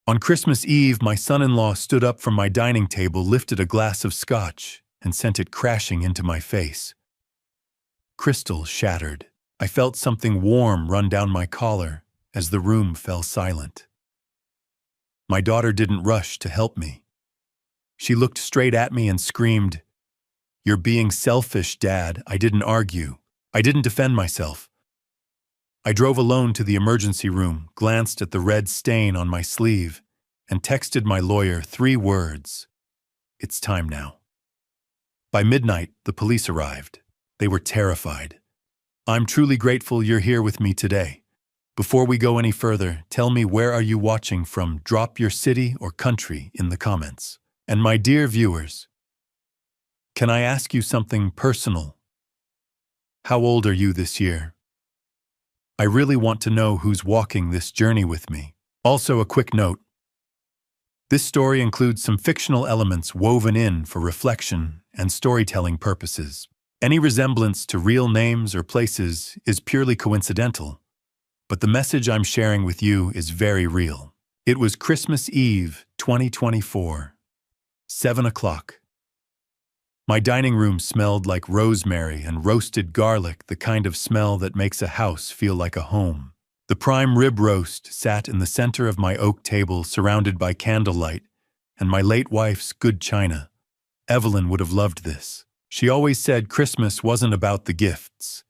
On Christmas Eve, my son-in-law stood up from my dining table, lifted a glass of scotch, and sent it crashing into my face. Crystal shattered. I felt something warm run down my collar as the room fell silent. My daughter didn't rush to help me. She looked straight at me and screamed, "You're being selfish, Dad." I didn't argue. I didn't defend myself. I drove alone to the emergency room, glanced at the red stain on my sleeve, and texted my lawyer 3 words. "It's time now." By midnight, the police arrived. They were terrified. "I'm truly grateful you're here with me today. Before we go any further, tell me, where are you watching from? Drop your city or country in the comments. And my dear viewers, can I ask you something personal? How old are you this year? I really want to know who's walking this journey with me. Also, a quick note. This story includes some fictional elements woven in for reflection and storytelling purposes. Any resemblance to real names or places is purely coincidental, but the message I'm sharing with you is very real. It was Christmas Eve, 2024, 7 o'clock. My dining room smelled like rosemary and roasted garlic, the kind of smell that makes a house feel like a home. The prime rib roast sat in the center of my oak table, surrounded by candlelight and my late wife's good china. Evelyn would have loved this. She always said Christmas wasn't about the gifts.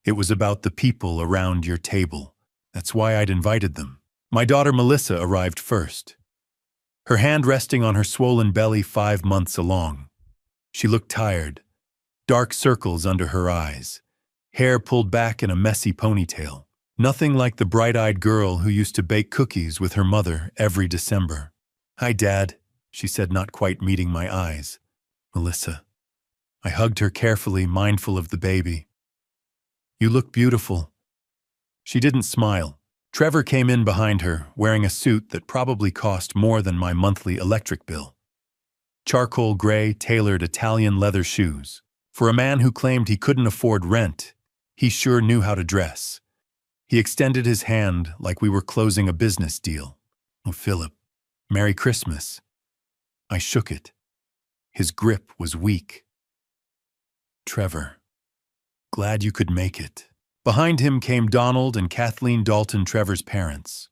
It was about the people around your table. That's why I'd invited them. My daughter Melissa arrived first, her hand resting on her swollen belly 5 months along. She looked tired, dark circles under her eyes, hair pulled back in a messy ponytail. Nothing like the bright-eyed girl who used to bake cookies with her mother every December. "Hi, Dad," she said, not quite meeting my eyes. "Melissa." I hugged her carefully, mindful of the baby. "You look beautiful." She didn't smile. Trevor came in behind her, wearing a suit that probably cost more than my monthly electric bill. Charcoal gray, tailored Italian leather shoes. For a man who claimed he couldn't afford rent, he sure knew how to dress. He extended his hand like we were closing a business deal. "Oh, Philip, Merry Christmas." I shook it. His grip was weak. "Trevor, glad you could make it." Behind him came Donald and Kathleen Dalton, Trevor's parents.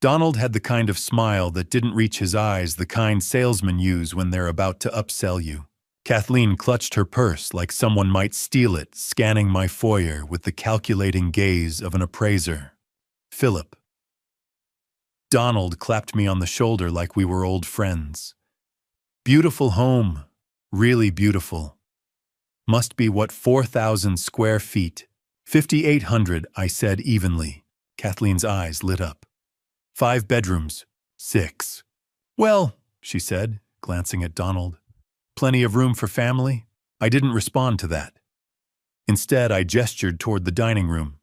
Donald had the kind of smile that didn't reach his eyes, the kind salesmen use when they're about to upsell you. Kathleen clutched her purse like someone might steal it, scanning my foyer with the calculating gaze of an appraiser. "Philip." Donald clapped me on the shoulder like we were old friends. "Beautiful home, really beautiful. Must be, what, 4,000 square feet? 5,800, I said evenly. Kathleen's eyes lit up. 5 bedrooms, 6. "Well," she said, glancing at Donald, "plenty of room for family?" I didn't respond to that. Instead, I gestured toward the dining room.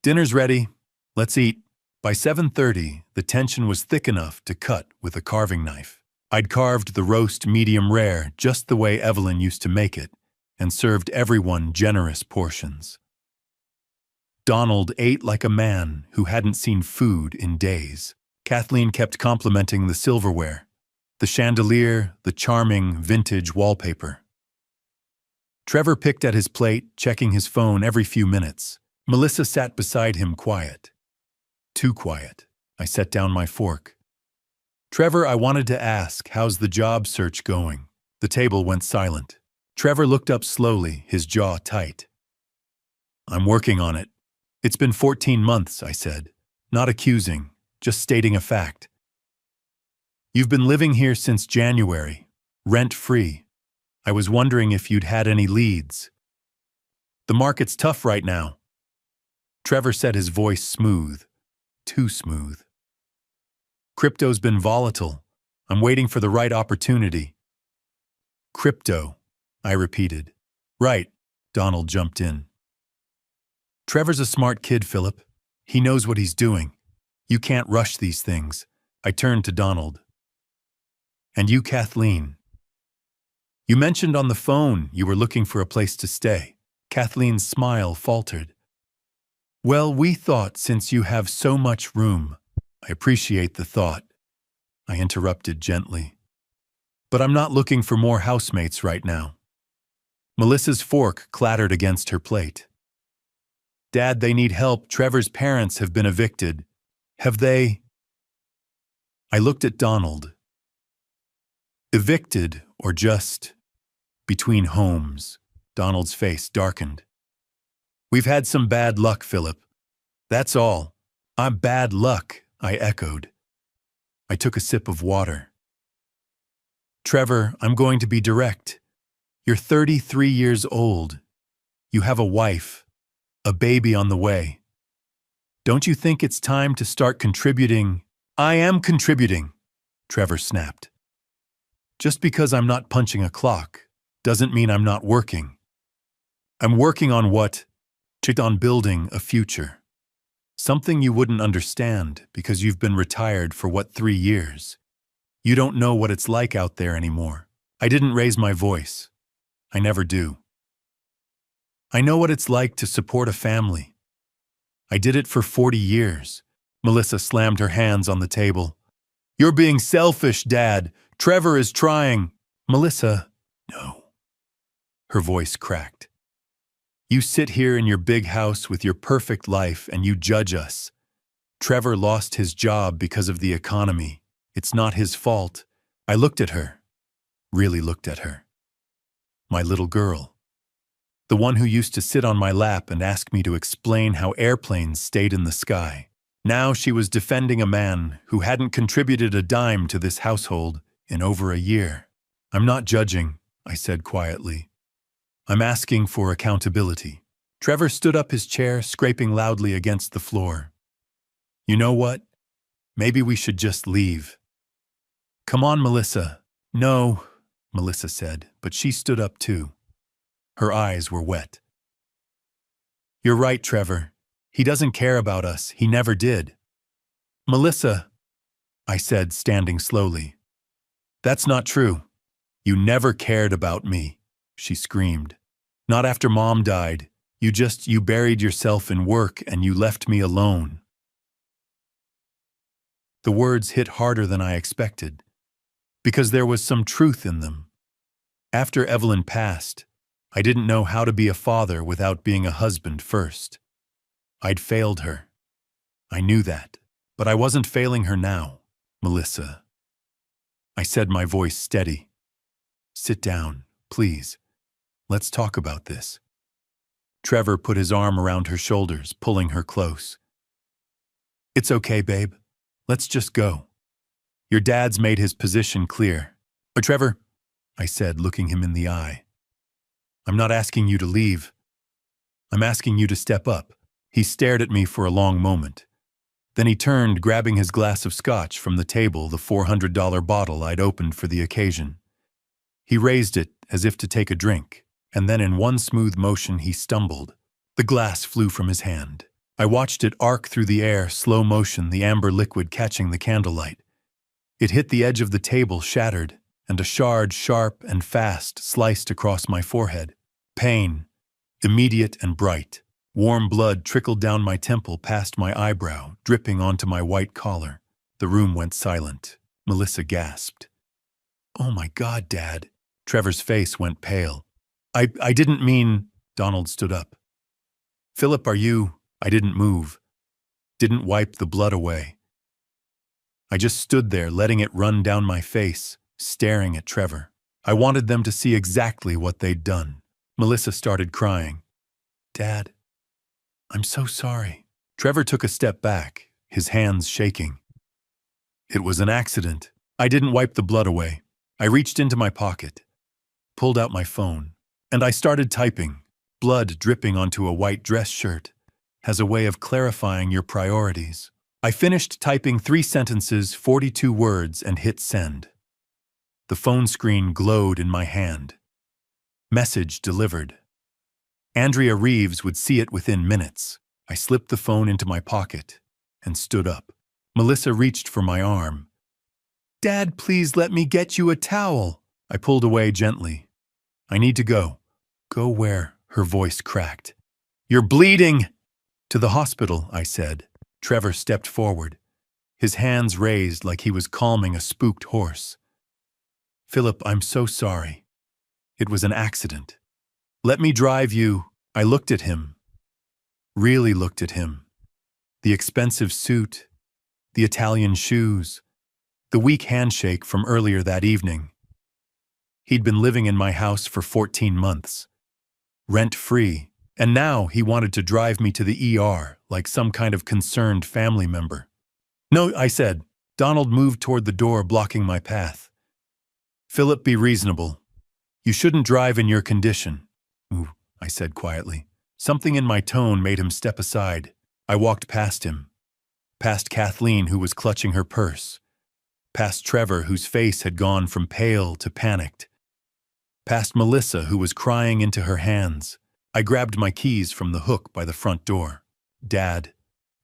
"Dinner's ready. Let's eat." By 7:30, the tension was thick enough to cut with a carving knife. I'd carved the roast medium rare just the way Evelyn used to make it, and served everyone generous portions. Donald ate like a man who hadn't seen food in days. Kathleen kept complimenting the silverware, the chandelier, the charming vintage wallpaper. Trevor picked at his plate, checking his phone every few minutes. Melissa sat beside him, quiet. Too quiet. I set down my fork. "Trevor, I wanted to ask, how's the job search going?" The table went silent. Trevor looked up slowly, his jaw tight. "I'm working on it. It's been 14 months, I said. Not accusing, just stating a fact. You've been living here since January, rent-free. I was wondering if you'd had any leads." "The market's tough right now." Trevor said, his voice smooth. Too smooth. "Crypto's been volatile. I'm waiting for the right opportunity." "Crypto," I repeated. "Right," Donald jumped in. "Trevor's a smart kid, Philip. He knows what he's doing. You can't rush these things." I turned to Donald. "And you, Kathleen? You mentioned on the phone you were looking for a place to stay." Kathleen's smile faltered. "Well, we thought since you have so much room." I appreciate the thought. I interrupted gently. But I'm not looking for more housemates right now. Melissa's fork clattered against her plate. Dad, they need help. Trevor's parents have been evicted. Have they? I looked at Donald. Evicted or just between homes? Donald's face darkened. We've had some bad luck, Philip. That's all. I'm bad luck, I echoed. I took a sip of water. Trevor, I'm going to be direct. You're 33 years old. You have a wife, a baby on the way. Don't you think it's time to start contributing? I am contributing, Trevor snapped. Just because I'm not punching a clock doesn't mean I'm not working. I'm working on what? On building a future. Something you wouldn't understand because you've been retired for 3 years. You don't know what it's like out there anymore. I didn't raise my voice. I never do. I know what it's like to support a family. I did it for 40 years. Melissa slammed her hands on the table. You're being selfish, Dad. Trevor is trying. Melissa, no. Her voice cracked. You sit here in your big house with your perfect life and you judge us. Trevor lost his job because of the economy. It's not his fault. I looked at her. Really looked at her. My little girl. The one who used to sit on my lap and ask me to explain how airplanes stayed in the sky. Now she was defending a man who hadn't contributed a dime to this household in over a year. I'm not judging, I said quietly. I'm asking for accountability. Trevor stood up his chair, scraping loudly against the floor. You know what? Maybe we should just leave. Come on, Melissa. No, Melissa said, but she stood up too. Her eyes were wet. You're right, Trevor. He doesn't care about us. He never did. Melissa, I said, standing slowly. That's not true. You never cared about me, she screamed. Not after Mom died. You buried yourself in work and you left me alone. The words hit harder than I expected, because there was some truth in them. After Evelyn passed, I didn't know how to be a father without being a husband first. I'd failed her. I knew that, but I wasn't failing her now, Melissa. I said, my voice steady. Sit down, please. Let's talk about this. Trevor put his arm around her shoulders, pulling her close. It's okay, babe. Let's just go. Your dad's made his position clear. But Trevor, I said, looking him in the eye, I'm not asking you to leave. I'm asking you to step up. He stared at me for a long moment. Then he turned, grabbing his glass of scotch from the table, the $400 bottle I'd opened for the occasion. He raised it as if to take a drink, and then in one smooth motion he stumbled. The glass flew from his hand. I watched it arc through the air, slow motion, the amber liquid catching the candlelight. It hit the edge of the table, shattered, and a shard, sharp and fast, sliced across my forehead. Pain, immediate and bright. Warm blood trickled down my temple past my eyebrow, dripping onto my white collar. The room went silent. Melissa gasped. Oh my God, Dad. Trevor's face went pale. I didn't mean... Donald stood up. Philip, are you... I didn't move. Didn't wipe the blood away. I just stood there, letting it run down my face, staring at Trevor. I wanted them to see exactly what they'd done. Melissa started crying. Dad, I'm so sorry. Trevor took a step back, his hands shaking. It was an accident. I didn't wipe the blood away. I reached into my pocket, pulled out my phone, and I started typing. Blood dripping onto a white dress shirt has a way of clarifying your priorities. I finished typing 3 sentences, 42 words, and hit send. The phone screen glowed in my hand. Message delivered. Andrea Reeves would see it within minutes. I slipped the phone into my pocket and stood up. Melissa reached for my arm. Dad, please let me get you a towel. I pulled away gently. I need to go. Go where? Her voice cracked. You're bleeding! To the hospital, I said. Trevor stepped forward. his hands raised like he was calming a spooked horse. "Philip, I'm so sorry. It was an accident. Let me drive you." I looked at him. Really looked at him. The expensive suit, the Italian shoes, the weak handshake from earlier that evening. He'd been living in my house for 14 months, rent-free, and now he wanted to drive me to the ER like some kind of concerned family member. "No," I said. Donald moved toward the door, blocking my path. "Philip, be reasonable. You shouldn't drive in your condition." "Ooh," I said quietly. Something in my tone made him step aside. I walked past him, past Kathleen, who was clutching her purse, past Trevor, whose face had gone from pale to panicked, past Melissa, who was crying into her hands. I grabbed my keys from the hook by the front door. "Dad,"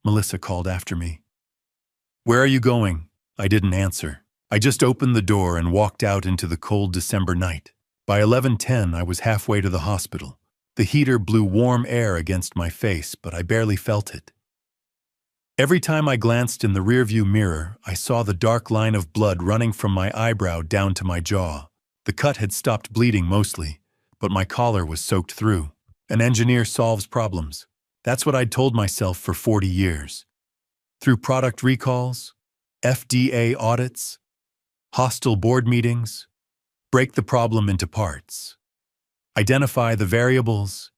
Melissa called after me. "Where are you going?" I didn't answer. I just opened the door and walked out into the cold December night. By 11:10, I was halfway to the hospital. The heater blew warm air against my face, but I barely felt it. Every time I glanced in the rearview mirror, I saw the dark line of blood running from my eyebrow down to my jaw. The cut had stopped bleeding mostly, but my collar was soaked through. An engineer solves problems. That's what I'd told myself for 40 years. Through product recalls, FDA audits, hostile board meetings, break the problem into parts. Identify the variables,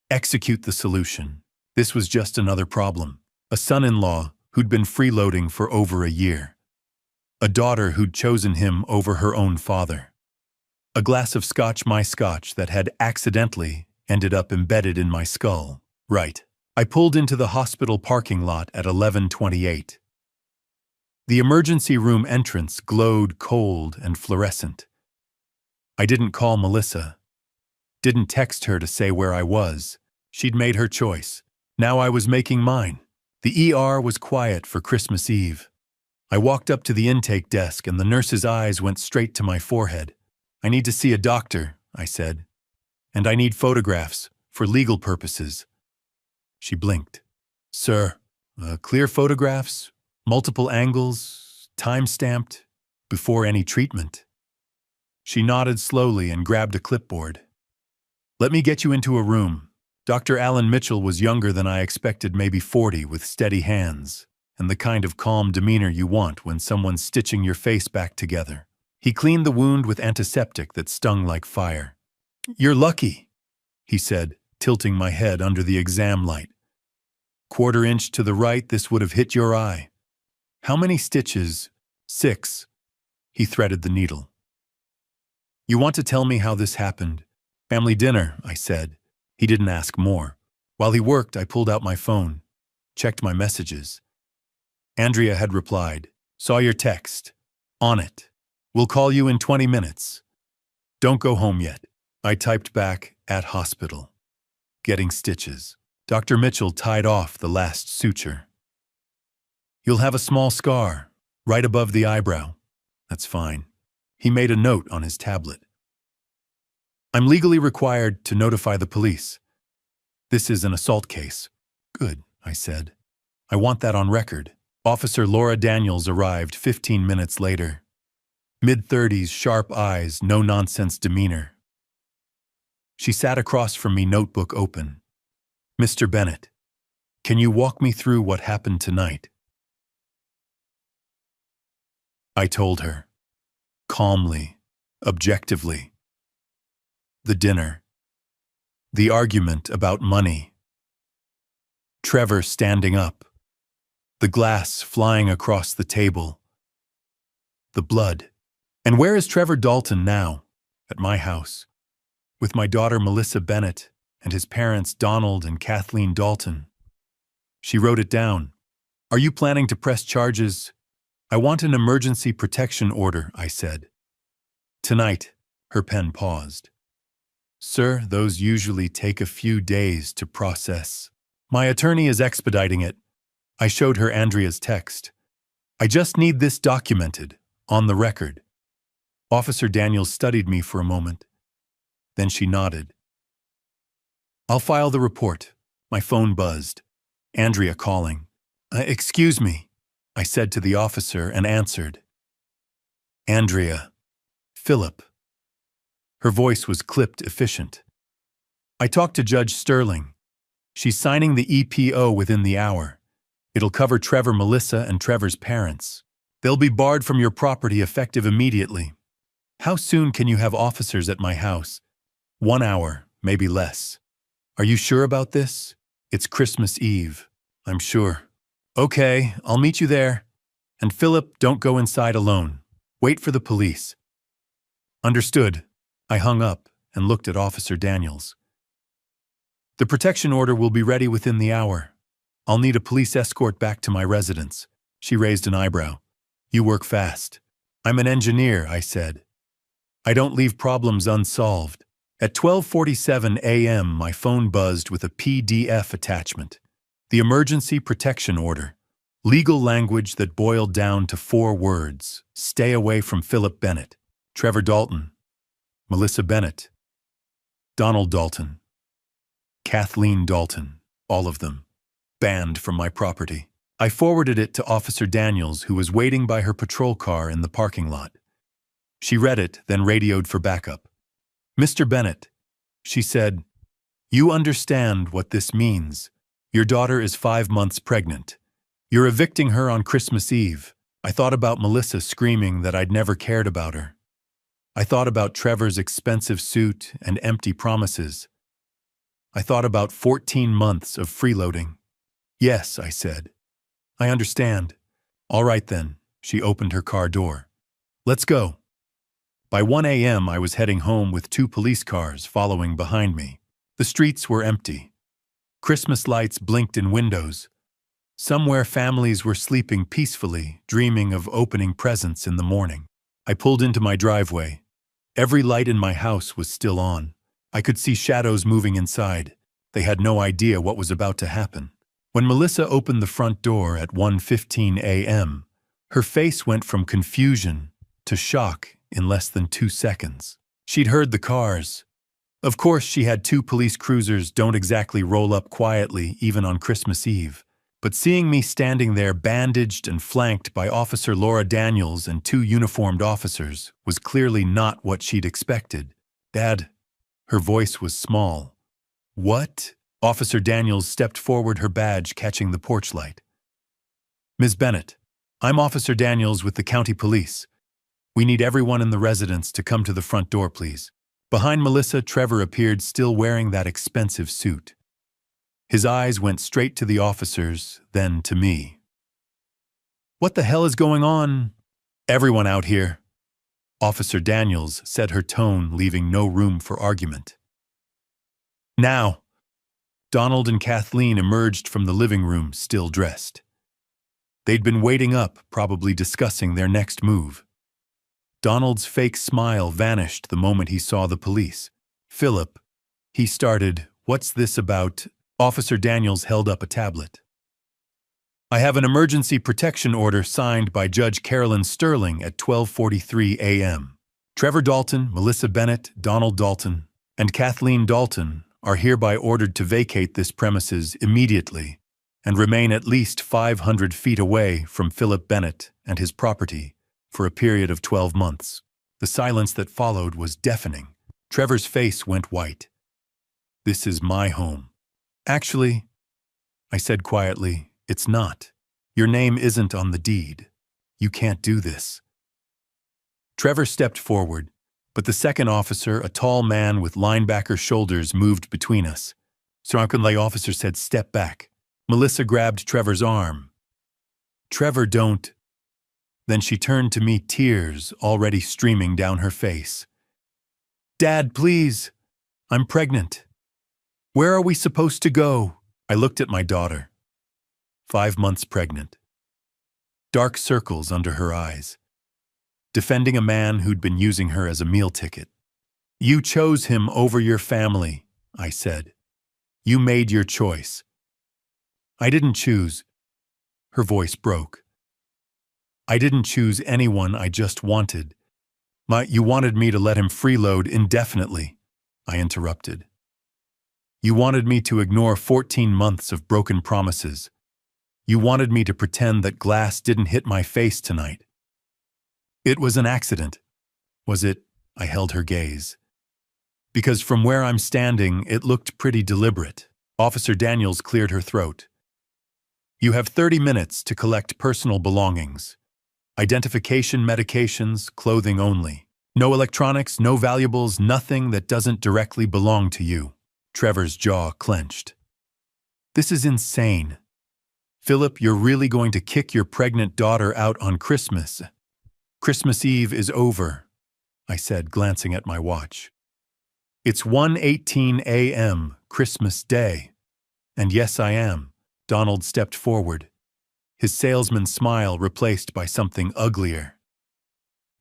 execute the solution. This was just another problem. A son-in-law who'd been freeloading for over a year. A daughter who'd chosen him over her own father. A glass of scotch, my scotch, that had accidentally ended up embedded in my skull. Right. I pulled into the hospital parking lot at 11:28. The emergency room entrance glowed cold and fluorescent. I didn't call Melissa. Didn't text her to say where I was. She'd made her choice. Now I was making mine. The ER was quiet for Christmas Eve. I walked up to the intake desk and the nurse's eyes went straight to my forehead. "I need to see a doctor," I said. "And I need photographs, for legal purposes." She blinked. "Sir, clear photographs, multiple angles, time-stamped, before any treatment." She nodded slowly and grabbed a clipboard. "Let me get you into a room." Dr. Alan Mitchell was younger than I expected, maybe 40, with steady hands, and the kind of calm demeanor you want when someone's stitching your face back together. He cleaned the wound with antiseptic that stung like fire. "You're lucky," he said, tilting my head under the exam light. "Quarter inch to the right, this would have hit your eye." "How many stitches?" "6. He threaded the needle. "You want to tell me how this happened?" "Family dinner," I said. He didn't ask more. While he worked, I pulled out my phone, checked my messages. Andrea had replied, "Saw your text. On it. We'll call you in 20 minutes. Don't go home yet." I typed back, "At hospital. Getting stitches." Dr. Mitchell tied off the last suture. "You'll have a small scar, right above the eyebrow." "That's fine." He made a note on his tablet. "I'm legally required to notify the police. This is an assault case." "Good," I said. "I want that on record." Officer Laura Daniels arrived 15 minutes later. Mid-30s, sharp eyes, no-nonsense demeanor. She sat across from me, notebook open. "Mr. Bennett, can you walk me through what happened tonight?" I told her, calmly, objectively. The dinner. The argument about money. Trevor standing up. The glass flying across the table. The blood. And where is Trevor Dalton now? At my house. With my daughter Melissa Bennett and his parents Donald and Kathleen Dalton. She wrote it down. "Are you planning to press charges?" "I want an emergency protection order," I said. "Tonight." Her pen paused. "Sir, those usually take a few days to process. My attorney is expediting it." I showed her Andrea's text. "I just need this documented, on the record." Officer Daniels studied me for a moment. Then she nodded. "I'll file the report." My phone buzzed. Andrea calling. Excuse me." I said to the officer and answered. Andrea. Philip. Her voice was clipped efficient. I talked to Judge Sterling. She's signing the EPO within the hour. It'll cover Trevor, Melissa, and Trevor's parents. They'll be barred from your property effective immediately. How soon can you have officers at my house? 1 hour, maybe less. Are you sure about this? It's Christmas Eve. I'm sure. Okay, I'll meet you there. And Philip, don't go inside alone. Wait for the police. Understood. I hung up and looked at Officer Daniels. The protection order will be ready within the hour. I'll need a police escort back to my residence. She raised an eyebrow. You work fast. I'm an engineer, I said. I don't leave problems unsolved. At 12:47 a.m., my phone buzzed with a PDF attachment. The emergency protection order. Legal language that boiled down to 4 words. Stay away from Philip Bennett, Trevor Dalton, Melissa Bennett, Donald Dalton, Kathleen Dalton, all of them, banned from my property. I forwarded it to Officer Daniels, who was waiting by her patrol car in the parking lot. She read it, then radioed for backup. Mr. Bennett, she said, you understand what this means. Your daughter is 5 months pregnant. You're evicting her on Christmas Eve. I thought about Melissa screaming that I'd never cared about her. I thought about Trevor's expensive suit and empty promises. I thought about 14 months of freeloading. Yes, I said. I understand. All right then, she opened her car door. Let's go. By 1 a.m. I was heading home with 2 police cars following behind me. The streets were empty. Christmas lights blinked in windows. Somewhere families were sleeping peacefully, dreaming of opening presents in the morning. I pulled into my driveway. Every light in my house was still on. I could see shadows moving inside. They had no idea what was about to happen. When Melissa opened the front door at 1:15 a.m., her face went from confusion to shock in less than 2 seconds. She'd heard the cars. Of course, she had 2 police cruisers don't exactly roll up quietly even on Christmas Eve. But seeing me standing there bandaged and flanked by Officer Laura Daniels and 2 uniformed officers was clearly not what she'd expected. Dad, her voice was small. What? Officer Daniels stepped forward, her badge catching the porch light. Ms. Bennett, I'm Officer Daniels with the county police. We need everyone in the residence to come to the front door, please. Behind Melissa, Trevor appeared, still wearing that expensive suit. His eyes went straight to the officers, then to me. What the hell is going on? Everyone out here. Officer Daniels said, her tone leaving no room for argument. Now. Donald and Kathleen emerged from the living room, still dressed. They'd been waiting up, probably discussing their next move. Donald's fake smile vanished the moment he saw the police. Philip, he started, what's this about? Officer Daniels held up a tablet. I have an emergency protection order signed by Judge Carolyn Sterling at 12:43 a.m. Trevor Dalton, Melissa Bennett, Donald Dalton, and Kathleen Dalton are hereby ordered to vacate this premises immediately and remain at least 500 feet away from Philip Bennett and his property for a period of 12 months. The silence that followed was deafening. Trevor's face went white. This is my home. Actually, I said quietly, it's not. Your name isn't on the deed. You can't do this. Trevor stepped forward, but the second officer, a tall man with linebacker shoulders, moved between us. The officer said, step back. Melissa grabbed Trevor's arm. Trevor, don't. Then she turned to me, tears already streaming down her face. Dad, please. I'm pregnant. Where are we supposed to go? I looked at my daughter. 5 months pregnant. Dark circles under her eyes. Defending a man who'd been using her as a meal ticket. You chose him over your family, I said. You made your choice. I didn't choose. Her voice broke. I didn't choose anyone, I just wanted. You wanted me to let him freeload indefinitely, I interrupted. You wanted me to ignore 14 months of broken promises. You wanted me to pretend that glass didn't hit my face tonight. It was an accident. Was it? I held her gaze. Because from where I'm standing, it looked pretty deliberate. Officer Daniels cleared her throat. You have 30 minutes to collect personal belongings. Identification, medications, clothing only. No electronics, no valuables, nothing that doesn't directly belong to you. Trevor's jaw clenched. This is insane. Philip, you're really going to kick your pregnant daughter out on Christmas? Christmas Eve is over, I said, glancing at my watch. It's 1:18 a.m., Christmas Day. And yes, I am. Donald stepped forward, his salesman's smile replaced by something uglier.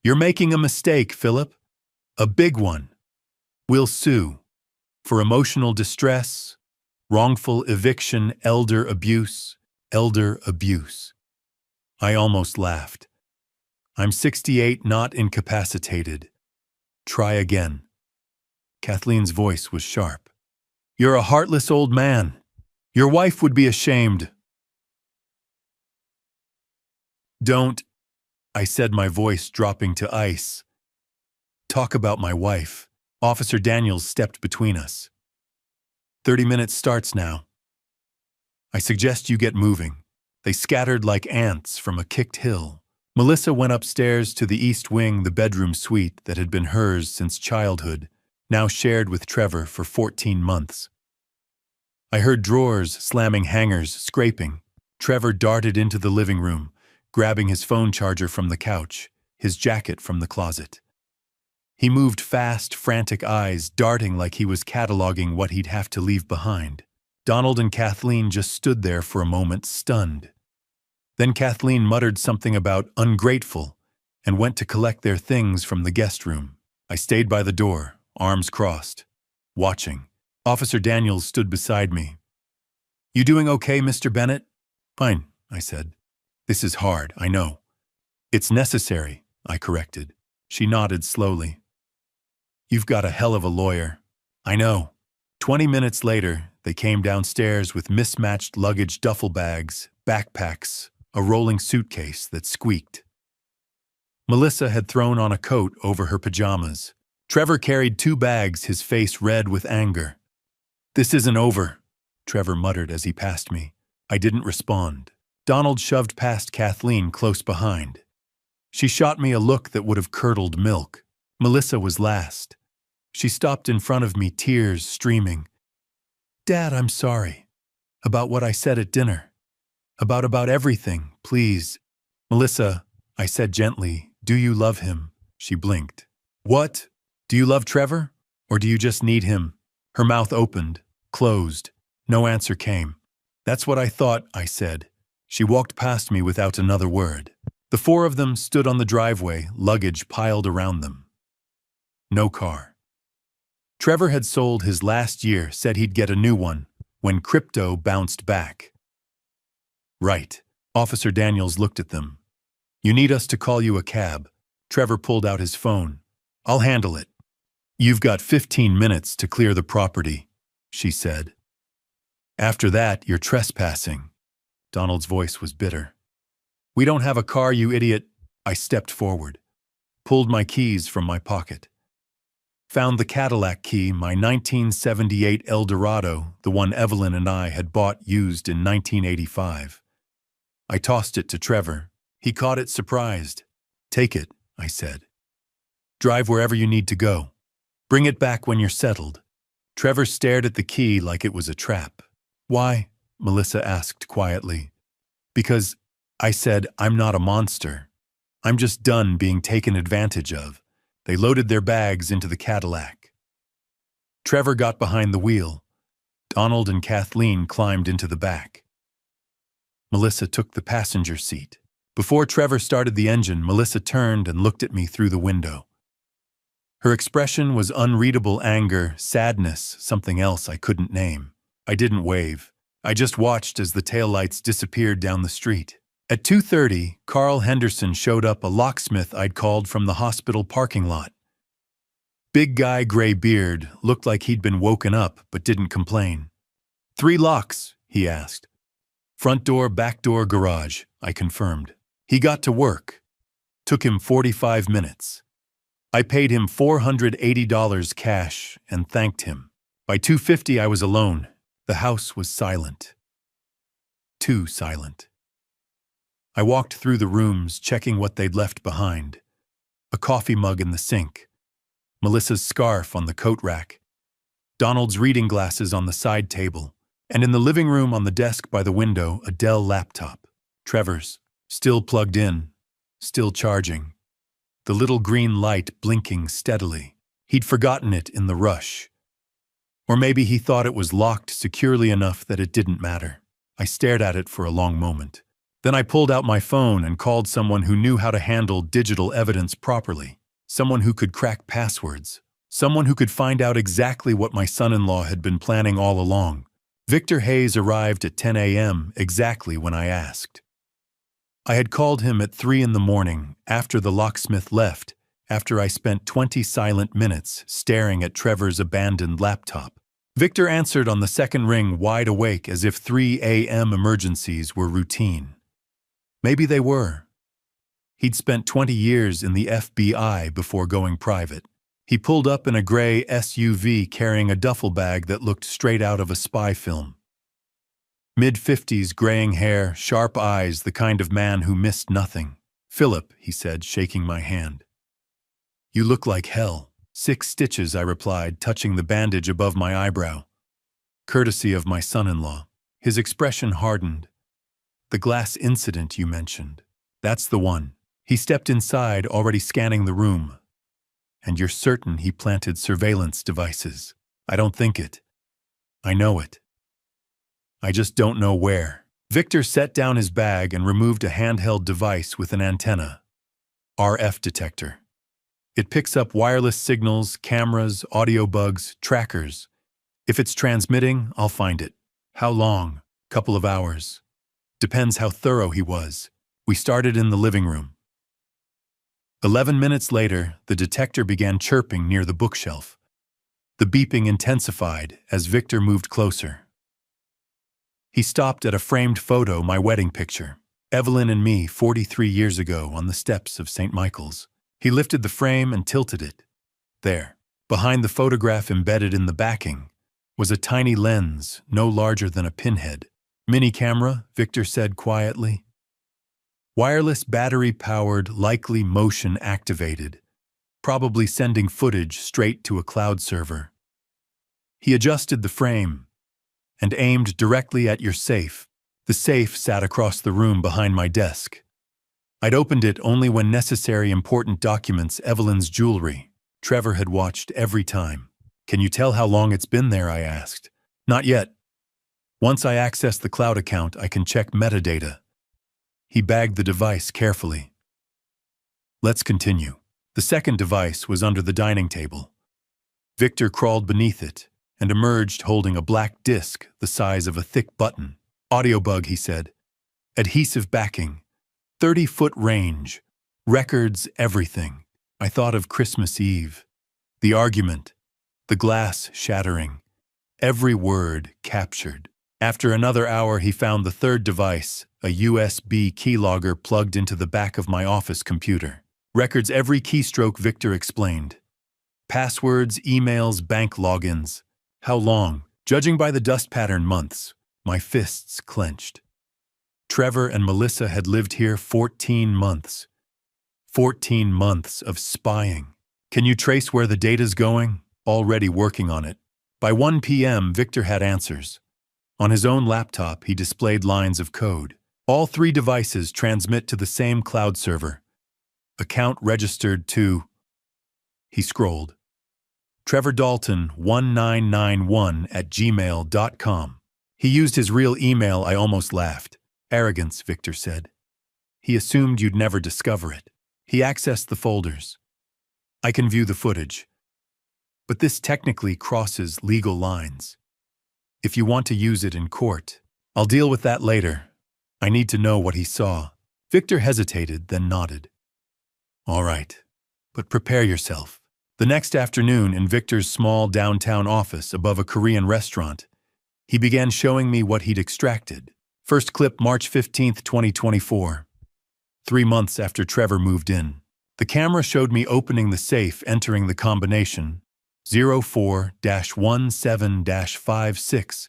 You're making a mistake, Philip. A big one. We'll sue. For emotional distress, wrongful eviction, elder abuse. I almost laughed. I'm 68, not incapacitated. Try again. Kathleen's voice was sharp. You're a heartless old man. Your wife would be ashamed. Don't, I said, my voice dropping to ice. Talk about my wife. Officer Daniels stepped between us. 30 minutes starts now. I suggest you get moving. They scattered like ants from a kicked hill. Melissa went upstairs to the east wing, the bedroom suite that had been hers since childhood, now shared with Trevor for 14 months. I heard drawers slamming, hangers scraping. Trevor darted into the living room, grabbing his phone charger from the couch, his jacket from the closet. He moved fast, frantic eyes darting like he was cataloging what he'd have to leave behind. Donald and Kathleen just stood there for a moment, stunned. Then Kathleen muttered something about ungrateful and went to collect their things from the guest room. I stayed by the door, arms crossed, watching. Officer Daniels stood beside me. You doing okay, Mr. Bennett? Fine, I said. This is hard, I know. It's necessary, I corrected. She nodded slowly. You've got a hell of a lawyer. I know. 20 minutes later, they came downstairs with mismatched luggage, duffel bags, backpacks, a rolling suitcase that squeaked. Melissa had thrown on a coat over her pajamas. Trevor carried 2 bags, his face red with anger. This isn't over, Trevor muttered as he passed me. I didn't respond. Donald shoved past Kathleen close behind. She shot me a look that would have curdled milk. Melissa was last. She stopped in front of me, tears streaming. Dad, I'm sorry. About what I said at dinner. About everything, please. Melissa, I said gently, do you love him? She blinked. What? Do you love Trevor? Or do you just need him? Her mouth opened, closed. No answer came. That's what I thought, I said. She walked past me without another word. The 4 of them stood on the driveway, luggage piled around them. No car. Trevor had sold his last year, said he'd get a new one, when crypto bounced back. Right. Officer Daniels looked at them. You need us to call you a cab. Trevor pulled out his phone. I'll handle it. You've got 15 minutes to clear the property, she said. After that, you're trespassing. Donald's voice was bitter. We don't have a car, you idiot. I stepped forward, pulled my keys from my pocket. Found the Cadillac key, my 1978 Eldorado, the one Evelyn and I had bought used in 1985. I tossed it to Trevor. He caught it surprised. Take it, I said. Drive wherever you need to go. Bring it back when you're settled. Trevor stared at the key like it was a trap. Why? Melissa asked quietly. Because, I said, I'm not a monster. I'm just done being taken advantage of. They loaded their bags into the Cadillac. Trevor got behind the wheel. Donald and Kathleen climbed into the back. Melissa took the passenger seat. Before Trevor started the engine, Melissa turned and looked at me through the window. Her expression was unreadable anger, sadness, something else I couldn't name. I didn't wave. I just watched as the taillights disappeared down the street. At 2:30, Carl Henderson showed up, a locksmith I'd called from the hospital parking lot. Big guy, gray beard, looked like he'd been woken up but didn't complain. 3 locks, he asked. Front door, back door, garage, I confirmed. He got to work. Took him 45 minutes. I paid him $480 cash and thanked him. By 2:50 I was alone. The house was silent. Too silent. I walked through the rooms, checking what they'd left behind. A coffee mug in the sink. Melissa's scarf on the coat rack. Donald's reading glasses on the side table. And in the living room on the desk by the window, a Dell laptop. Trevor's, still plugged in, still charging. The little green light blinking steadily. He'd forgotten it in the rush. Or maybe he thought it was locked securely enough that it didn't matter. I stared at it for a long moment. Then I pulled out my phone and called someone who knew how to handle digital evidence properly. Someone who could crack passwords. Someone who could find out exactly what my son-in-law had been planning all along. Victor Hayes arrived at 10 a.m. exactly when I asked. I had called him at 3 in the morning, after the locksmith left, after I spent 20 silent minutes staring at Trevor's abandoned laptop. Victor answered on the second ring, wide awake, as if 3 a.m. emergencies were routine. Maybe they were. He'd spent 20 years in the FBI before going private. He pulled up in a gray SUV carrying a duffel bag that looked straight out of a spy film. Mid-50s, graying hair, sharp eyes, the kind of man who missed nothing. "Philip," he said, shaking my hand. "You look like hell." 6 stitches, I replied, touching the bandage above my eyebrow. Courtesy of my son-in-law. His expression hardened. "The glass incident you mentioned. That's the one." He stepped inside, already scanning the room. "And you're certain he planted surveillance devices?" "I don't think it. I know it. I just don't know where." Victor set down his bag and removed a handheld device with an antenna. RF detector. It picks up wireless signals, cameras, audio bugs, trackers. If it's transmitting, I'll find it. How long? Couple of hours. Depends how thorough he was. We started in the living room. 11 minutes later, the detector began chirping near the bookshelf. The beeping intensified as Victor moved closer. He stopped at a framed photo, my wedding picture. Evelyn and me 43 years ago on the steps of St. Michael's. He lifted the frame and tilted it. There, behind the photograph embedded in the backing, was a tiny lens no larger than a pinhead. "Mini camera," Victor said quietly. "Wireless battery-powered, likely motion-activated, probably sending footage straight to a cloud server." He adjusted the frame and aimed directly at your safe. The safe sat across the room behind my desk. I'd opened it only when necessary important documents, Evelyn's jewelry. Trevor had watched every time. "Can you tell how long it's been there?" I asked. "Not yet. Once I access the cloud account, I can check metadata." He bagged the device carefully. "Let's continue." The second device was under the dining table. Victor crawled beneath it and emerged holding a black disc the size of a thick button. "Audio bug," he said. "Adhesive backing. 30-foot range. Records everything." I thought of Christmas Eve. The argument. The glass shattering. Every word captured. After another hour, he found the third device, a USB keylogger plugged into the back of my office computer. "Records every keystroke," Victor explained. "Passwords, emails, bank logins." "How long?" "Judging by the dust pattern, months." My fists clenched. Trevor and Melissa had lived here 14 months. 14 months of spying. "Can you trace where the data's going?" "Already working on it." By 1 p.m., Victor had answers. On his own laptop, he displayed lines of code. All 3 devices transmit to the same cloud server. Account registered to... He scrolled. Trevor Dalton 1991@gmail.com. He used his real email. I almost laughed. "Arrogance," Victor said. "He assumed you'd never discover it." He accessed the folders. "I can view the footage. But this technically crosses legal lines. If you want to use it in court, I'll deal with that later. I need to know what he saw." Victor hesitated, then nodded. "All right, but prepare yourself." The next afternoon, in Victor's small downtown office above a Korean restaurant, he began showing me what he'd extracted. First clip, March 15th, 2024. 3 months after Trevor moved in. The camera showed me opening the safe, entering the combination 04-17-56.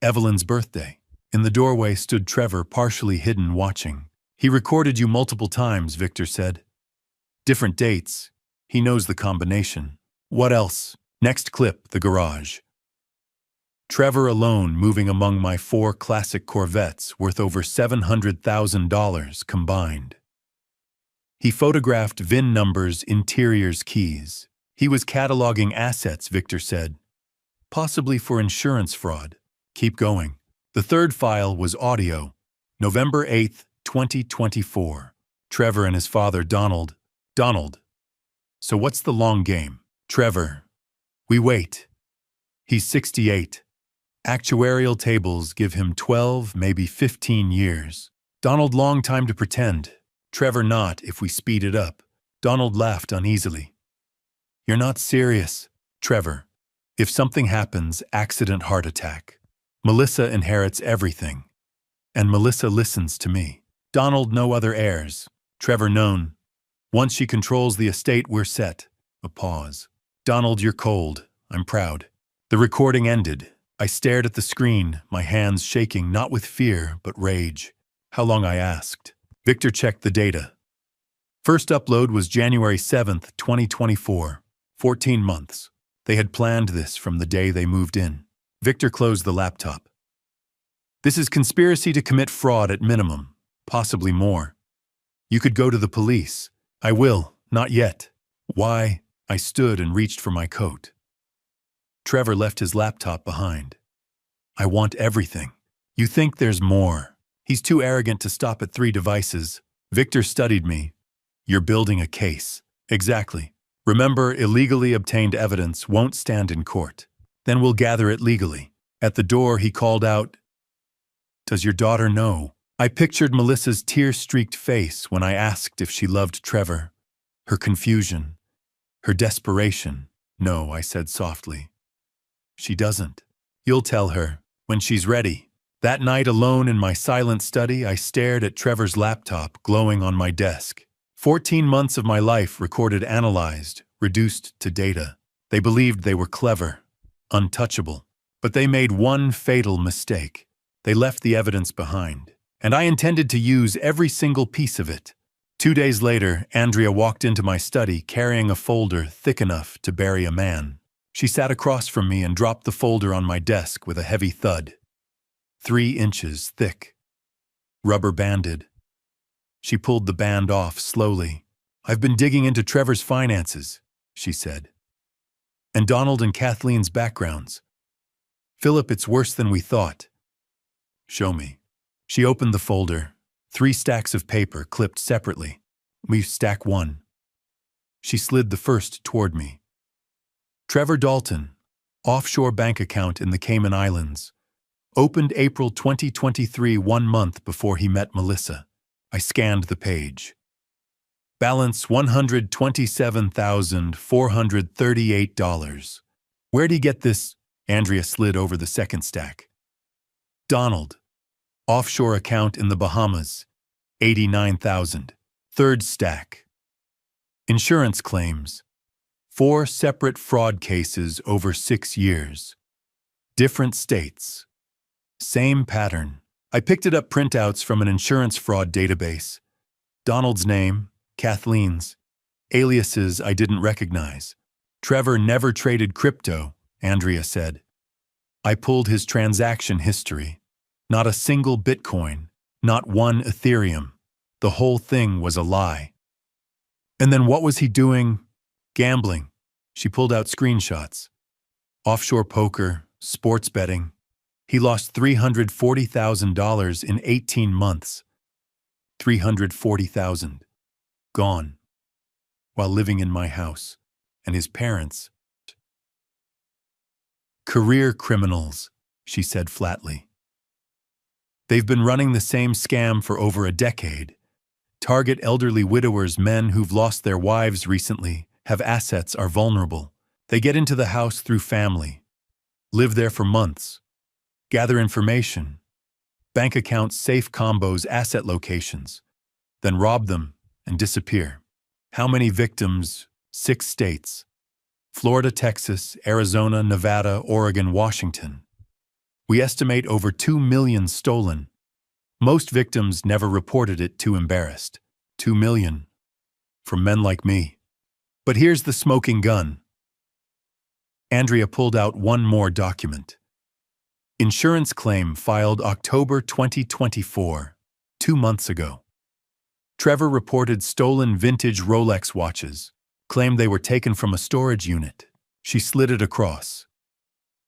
Evelyn's birthday. In the doorway stood Trevor, partially hidden, watching. He recorded you multiple times, Victor said. Different dates. He knows the combination. What else? Next clip, the garage. Trevor alone moving among my 4 classic Corvettes worth over $700,000 combined. He photographed VIN numbers, interiors, keys. He was cataloging assets, Victor said. Possibly for insurance fraud. Keep going. The third file was audio. November 8th, 2024. Trevor and his father, Donald. Donald. So what's the long game? Trevor. We wait. He's 68. Actuarial tables give him 12, maybe 15 years. Donald, long time to pretend. Trevor, not if we speed it up. Donald laughed uneasily. You're not serious. Trevor. If something happens, accident, heart attack. Melissa inherits everything. And Melissa listens to me. Donald, no other heirs. Trevor, known. Once she controls the estate, we're set. A pause. Donald, you're cold. I'm proud. The recording ended. I stared at the screen, my hands shaking, not with fear, but rage. How long, I asked. Victor checked the data. First upload was January 7th, 2024. 14 months. They had planned this from the day they moved in. Victor closed the laptop. This is conspiracy to commit fraud at minimum, possibly more. You could go to the police. I will, not yet. Why? I stood and reached for my coat. Trevor left his laptop behind. I want everything. You think there's more. He's too arrogant to stop at 3 devices. Victor studied me. You're building a case. Exactly. Remember, illegally obtained evidence won't stand in court. Then we'll gather it legally. At the door, he called out, Does your daughter know? I pictured Melissa's tear-streaked face when I asked if she loved Trevor. Her confusion. Her desperation. No, I said softly. She doesn't. You'll tell her, when she's ready. That night, alone in my silent study, I stared at Trevor's laptop glowing on my desk. 14 months of my life recorded, analyzed, reduced to data. They believed they were clever, untouchable. But they made one fatal mistake. They left the evidence behind. And I intended to use every single piece of it. 2 days later, Andrea walked into my study carrying a folder thick enough to bury a man. She sat across from me and dropped the folder on my desk with a heavy thud. 3 inches thick. Rubber banded. She pulled the band off slowly. I've been digging into Trevor's finances, she said. And Donald and Kathleen's backgrounds. Philip, it's worse than we thought. Show me. She opened the folder. 3 stacks of paper clipped separately. We stack 1. She slid the first toward me. Trevor Dalton, offshore bank account in the Cayman Islands. Opened April 2023, 1 month before he met Melissa. I scanned the page. Balance $127,438. Where'd he get this? Andrea slid over the second stack. Donald, offshore account in the Bahamas. 89,000. Third stack. Insurance claims. 4 separate fraud cases over 6 years. Different states. Same pattern. I picked it up, printouts from an insurance fraud database. Donald's name, Kathleen's. Aliases I didn't recognize. Trevor never traded crypto, Andrea said. I pulled his transaction history. Not a single Bitcoin. Not 1 Ethereum. The whole thing was a lie. And then what was he doing? Gambling. She pulled out screenshots. Offshore poker, sports betting. He lost $340,000 in 18 months. $340,000. Gone. While living in my house. And his parents. Career criminals, she said flatly. They've been running the same scam for over a decade. Target elderly widowers, men who've lost their wives recently, have assets, are vulnerable. They get into the house through family. Live there for months. Gather information. bank accounts, safe combos, asset locations, then rob them and disappear. How many victims? 6 states. Florida, Texas, Arizona, Nevada, Oregon, Washington. We estimate over 2 million stolen. Most victims never reported it, too embarrassed. 2 million. From men like me. But here's the smoking gun. Andrea pulled out one more document. Insurance claim filed October 2024, 2 months ago. Trevor reported stolen vintage Rolex watches, claimed they were taken from a storage unit. She slid it across.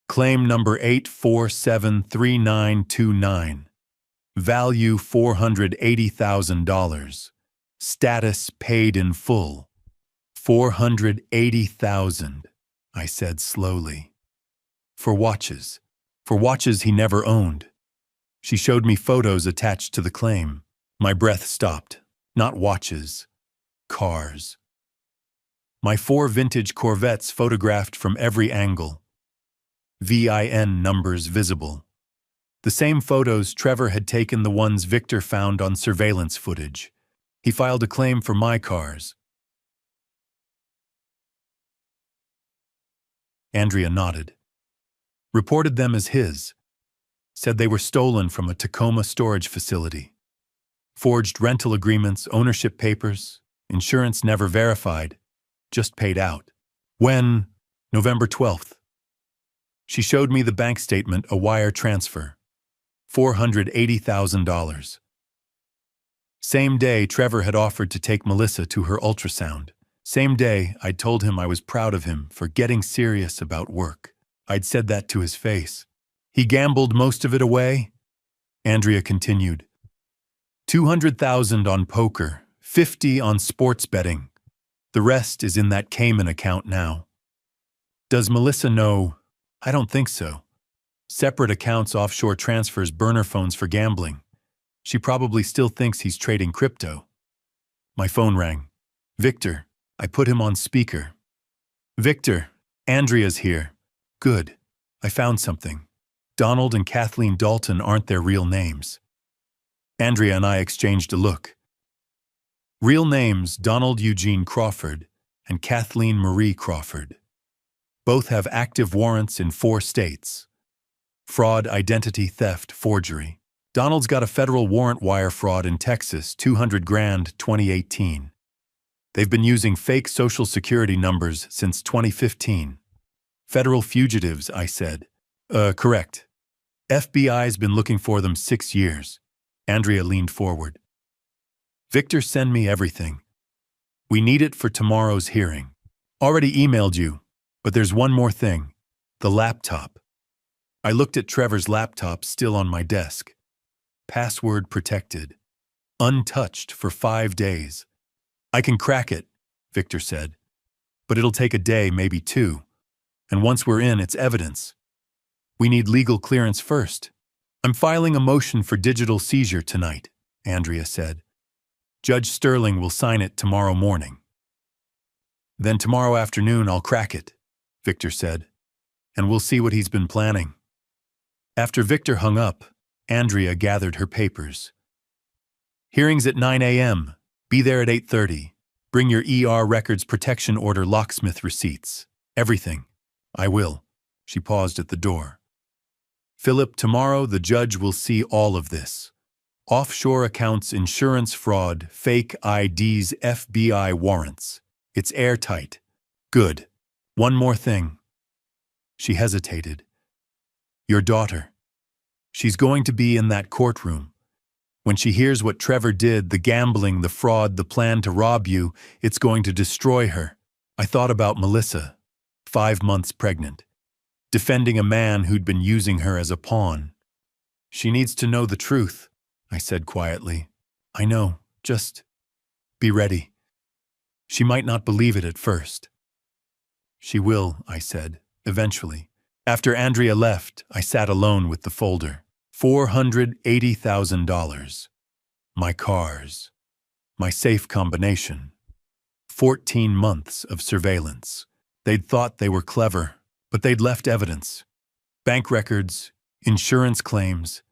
Claim number 8473929. Value $480,000. Status paid in full. $480,000, I said slowly. For watches. For watches he never owned. She showed me photos attached to the claim. My breath stopped. Not watches. Cars. My 4 vintage Corvettes photographed from every angle. VIN numbers visible. The same photos Trevor had taken, the ones Victor found on surveillance footage. He filed a claim for my cars. Andrea nodded. Reported them as his. Said they were stolen from a Tacoma storage facility. Forged rental agreements, ownership papers, insurance never verified, just paid out. When? November 12th. She showed me the bank statement, a wire transfer. $480,000. Same day, Trevor had offered to take Melissa to her ultrasound. Same day, I'd told him I was proud of him for getting serious about work. I'd said that to his face. He gambled most of it away? Andrea continued. $200,000 on poker, $50,000 on sports betting. The rest is in that Cayman account now. Does Melissa know? I don't think so. Separate accounts, offshore transfers, burner phones for gambling. She probably still thinks he's trading crypto. My phone rang. Victor. I put him on speaker. Victor, Andrea's here. Good. I found something. Donald and Kathleen Dalton aren't their real names. Andrea and I exchanged a look. Real names: Donald Eugene Crawford and Kathleen Marie Crawford. Both have active warrants in 4 states. Fraud, identity theft, forgery. Donald's got a federal warrant, wire fraud in Texas, $200,000, 2018. They've been using fake social security numbers since 2015. Federal fugitives, I said. Correct. FBI's been looking for them 6 years. Andrea leaned forward. Victor, send me everything. We need it for tomorrow's hearing. Already emailed you, but there's one more thing. The laptop. I looked at Trevor's laptop still on my desk. Password protected. Untouched for 5 days. I can crack it, Victor said. But it'll take a day, maybe 2. And once we're in, it's evidence. We need legal clearance first. I'm filing a motion for digital seizure tonight, Andrea said. Judge Sterling will sign it tomorrow morning. Then tomorrow afternoon I'll crack it, Victor said. And we'll see what he's been planning. After Victor hung up, Andrea gathered her papers. Hearings at 9 a.m. Be there at 8:30. Bring your ER records, protection order, locksmith receipts. Everything. I will. She paused at the door. Philip, tomorrow the judge will see all of this. Offshore accounts, insurance fraud, fake IDs, FBI warrants. It's airtight. Good. One more thing. She hesitated. Your daughter. She's going to be in that courtroom. When she hears what Trevor did, the gambling, the fraud, the plan to rob you, it's going to destroy her. I thought about Melissa, 5 months pregnant, defending a man who'd been using her as a pawn. She needs to know the truth, I said quietly. I know, just be ready. She might not believe it at first. She will, I said, eventually. After Andrea left, I sat alone with the folder. $480,000. My cars. My safe combination. 14 months of surveillance. They'd thought they were clever, but they'd left evidence. Bank records, insurance claims,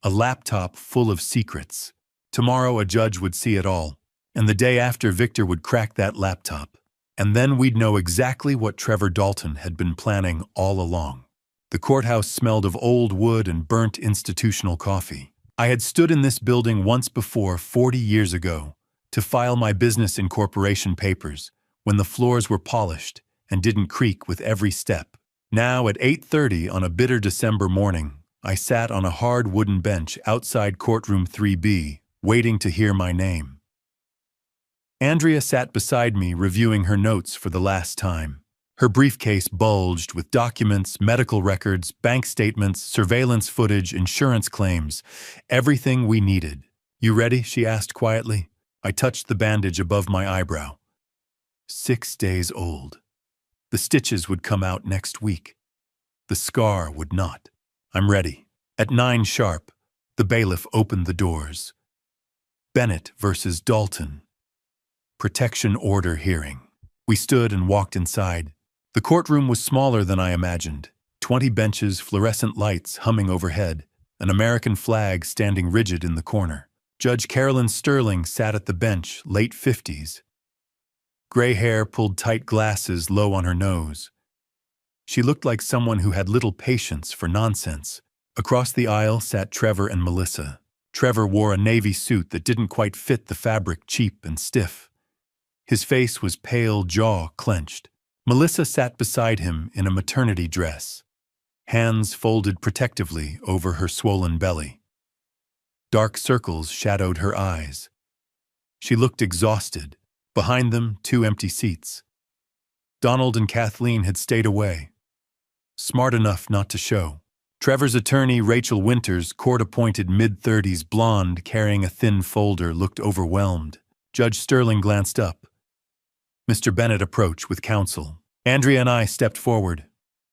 A laptop full of secrets. Tomorrow a judge would see it all, and the day after Victor would crack that laptop. And then we'd know exactly what Trevor Dalton had been planning all along. The courthouse smelled of old wood and burnt institutional coffee. I had stood in this building once before 40 years ago to file my business incorporation papers when the floors were polished and didn't creak with every step. Now at 8:30 on a bitter December morning, I sat on a hard wooden bench outside courtroom 3B, waiting to hear my name. Andrea sat beside me reviewing her notes for the last time. Her briefcase bulged with documents, medical records, bank statements, surveillance footage, insurance claims, everything we needed. "You ready?" she asked quietly. I touched the bandage above my eyebrow. 6 days old. The stitches would come out next week. The scar would not. "I'm ready." At 9 sharp, the bailiff opened the doors. Bennett versus Dalton. Protection order hearing. We stood and walked inside. The courtroom was smaller than I imagined. 20 benches, fluorescent lights humming overhead, an American flag standing rigid in the corner. Judge Carolyn Sterling sat at the bench, late 50s. Gray hair pulled tight glasses low on her nose. She looked like someone who had little patience for nonsense. Across the aisle sat Trevor and Melissa. Trevor wore a navy suit that didn't quite fit the fabric, cheap and stiff. His face was pale, jaw clenched. Melissa sat beside him in a maternity dress, hands folded protectively over her swollen belly. Dark circles shadowed her eyes. She looked exhausted. Behind them, 2 empty seats. Donald and Kathleen had stayed away, smart enough not to show. Trevor's attorney, Rachel Winters, court-appointed mid-30s blonde, carrying a thin folder, looked overwhelmed. Judge Sterling glanced up. Mr. Bennett approached with counsel. Andrea and I stepped forward.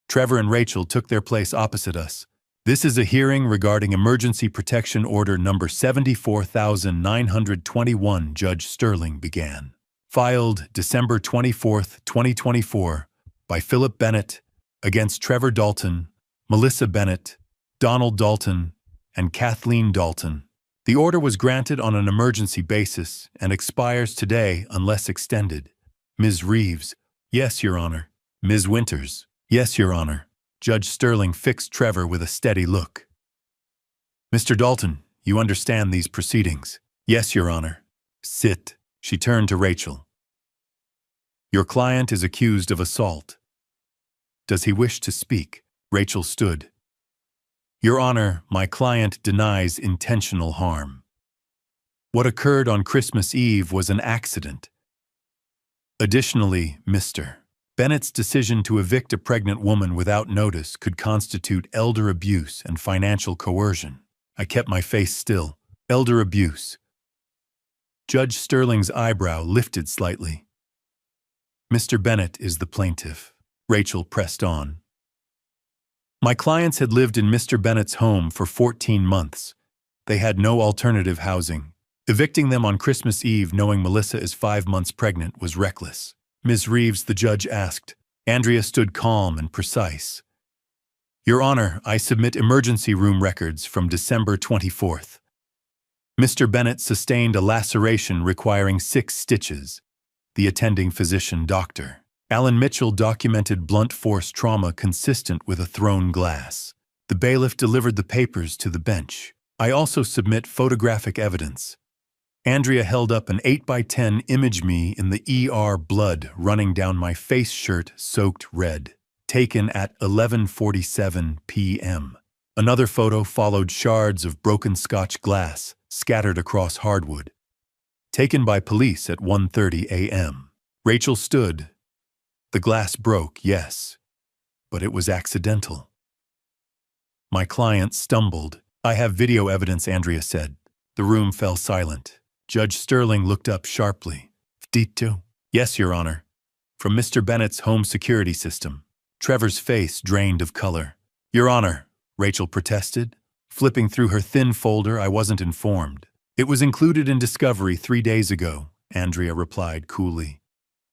Trevor and Rachel took their place opposite us. "This is a hearing regarding Emergency Protection Order number 74,921, Judge Sterling began. Filed December 24, 2024, by Philip Bennett against Trevor Dalton, Melissa Bennett, Donald Dalton, and Kathleen Dalton. The order was granted on an emergency basis and expires today unless extended. Ms. Reeves." "Yes, Your Honor." "Ms. Winters." "Yes, Your Honor." Judge Sterling fixed Trevor with a steady look. "Mr. Dalton, you understand these proceedings?" "Yes, Your Honor." "Sit." She turned to Rachel. "Your client is accused of assault. Does he wish to speak?" Rachel stood. "Your Honor, my client denies intentional harm. What occurred on Christmas Eve was an accident. Additionally, Mr. Bennett's decision to evict a pregnant woman without notice could constitute elder abuse and financial coercion." I kept my face still. "Elder abuse." Judge Sterling's eyebrow lifted slightly. "Mr. Bennett is the plaintiff." Rachel pressed on. "My clients had lived in Mr. Bennett's home for 14 months. They had no alternative housing. Evicting them on Christmas Eve knowing Melissa is 5 months pregnant was reckless." "Ms. Reeves," the judge asked. Andrea stood calm and precise. "Your Honor, I submit emergency room records from December 24th. Mr. Bennett sustained a laceration requiring 6 stitches. The attending physician, Dr. Alan Mitchell, documented blunt force trauma consistent with a thrown glass. The bailiff delivered the papers to the bench. I also submit photographic evidence." Andrea held up an 8x10 image me in the ER, blood running down my face, shirt soaked red. Taken at 11:47 p.m. Another photo followed shards of broken Scotch glass scattered across hardwood. Taken by police at 1:30 a.m. Rachel stood. "The glass broke, yes, but it was accidental." My client stumbled. "I have video evidence," Andrea said. The room fell silent. Judge Sterling looked up sharply. "Dito?" "Yes, Your Honor. From Mr. Bennett's home security system." Trevor's face drained of color. "Your Honor," Rachel protested. Flipping through her thin folder, "I wasn't informed." "It was included in discovery 3 days ago," Andrea replied coolly.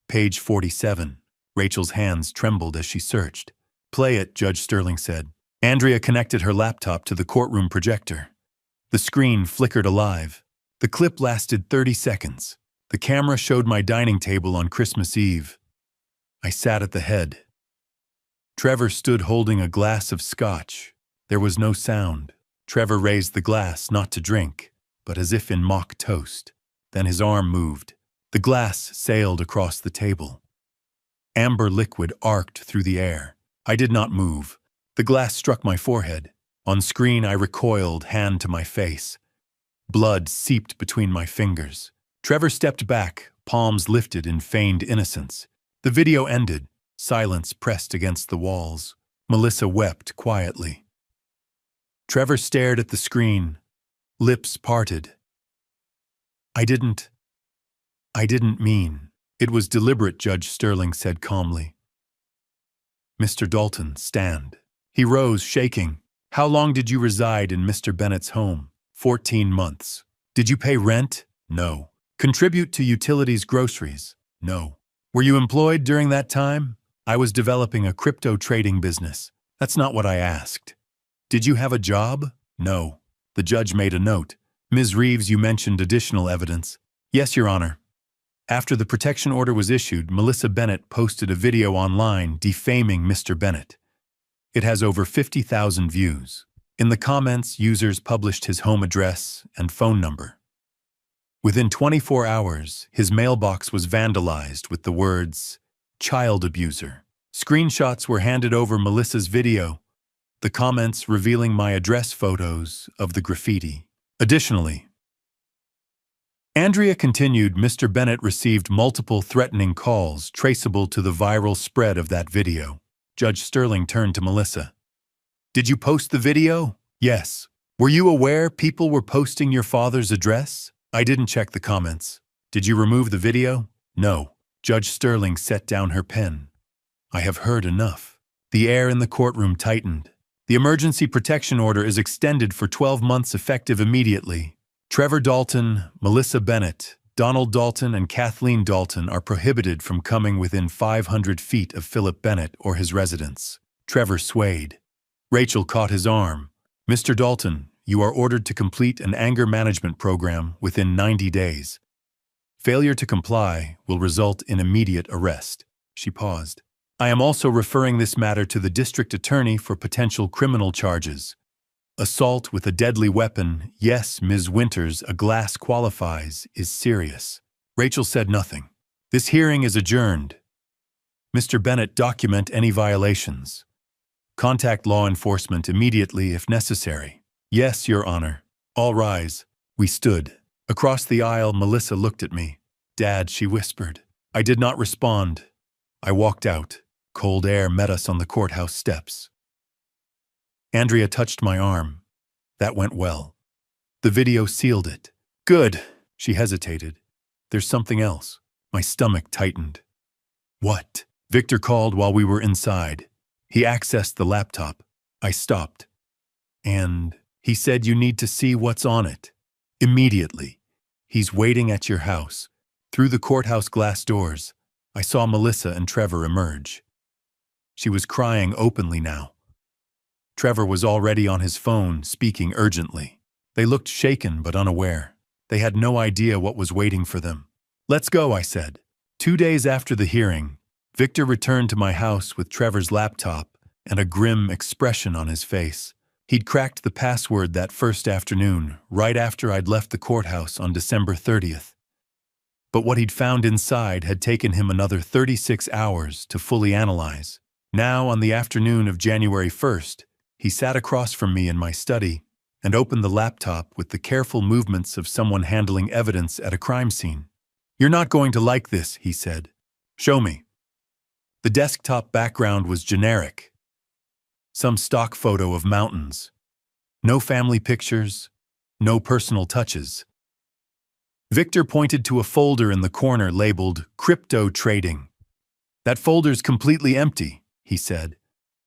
"Page 47. Rachel's hands trembled as she searched. "Play it," Judge Sterling said. Andrea connected her laptop to the courtroom projector. The screen flickered alive. The clip lasted 30 seconds. The camera showed my dining table on Christmas Eve. I sat at the head. Trevor stood holding a glass of scotch. There was no sound. Trevor raised the glass, not to drink, but as if in mock toast. Then his arm moved. The glass sailed across the table. Amber liquid arced through the air. I did not move. The glass struck my forehead. On screen, I recoiled, hand to my face. Blood seeped between my fingers. Trevor stepped back, palms lifted in feigned innocence. The video ended. Silence pressed against the walls. Melissa wept quietly. Trevor stared at the screen, lips parted. I didn't mean. It was deliberate, Judge Sterling said calmly. Mr. Dalton, stand. He rose, shaking. How long did you reside in Mr. Bennett's home? 14 months. Did you pay rent? No. Contribute to utilities, groceries? No. Were you employed during that time? I was developing a crypto trading business. That's not what I asked. Did you have a job? No. The judge made a note. Ms. Reeves, you mentioned additional evidence. Yes, Your Honor. After the protection order was issued, Melissa Bennett posted a video online defaming Mr. Bennett. It has over 50,000 views. In the comments, users published his home address and phone number. Within 24 hours, his mailbox was vandalized with the words, "Child abuser." Screenshots were handed over Melissa's video, the comments revealing my address, photos of the graffiti. Additionally, Andrea continued, Mr. Bennett received multiple threatening calls traceable to the viral spread of that video. Judge Sterling turned to Melissa. Did you post the video? Yes. Were you aware people were posting your father's address? I didn't check the comments. Did you remove the video? No. Judge Sterling set down her pen. I have heard enough. The air in the courtroom tightened. The emergency protection order is extended for 12 months effective immediately. Trevor Dalton, Melissa Bennett, Donald Dalton, and Kathleen Dalton are prohibited from coming within 500 feet of Philip Bennett or his residence. Trevor swayed. Rachel caught his arm. Mr. Dalton, you are ordered to complete an anger management program within 90 days. Failure to comply will result in immediate arrest. She paused. I am also referring this matter to the district attorney for potential criminal charges. Assault with a deadly weapon, yes, Ms. Winters, a glass qualifies, is serious. Rachel said nothing. This hearing is adjourned. Mr. Bennett, document any violations. Contact law enforcement immediately if necessary. Yes, Your Honor. All rise. We stood. Across the aisle, Melissa looked at me. Dad, she whispered. I did not respond. I walked out. Cold air met us on the courthouse steps. Andrea touched my arm. That went well. The video sealed it. Good. She hesitated. There's something else. My stomach tightened. What? Victor called while we were inside. He accessed the laptop. I stopped. And he said you need to see what's on it. Immediately. He's waiting at your house. Through the courthouse glass doors, I saw Melissa and Trevor emerge. She was crying openly now. Trevor was already on his phone, speaking urgently. They looked shaken but unaware. They had no idea what was waiting for them. Let's go, I said. 2 days after the hearing, Victor returned to my house with Trevor's laptop and a grim expression on his face. He'd cracked the password that first afternoon, right after I'd left the courthouse on December 30th. But what he'd found inside had taken him another 36 hours to fully analyze. Now, on the afternoon of January 1st, he sat across from me in my study and opened the laptop with the careful movements of someone handling evidence at a crime scene. You're not going to like this, he said. Show me. The desktop background was generic. Some stock photo of mountains. No family pictures, no personal touches. Victor pointed to a folder in the corner labeled Crypto Trading. That folder's completely empty, he said.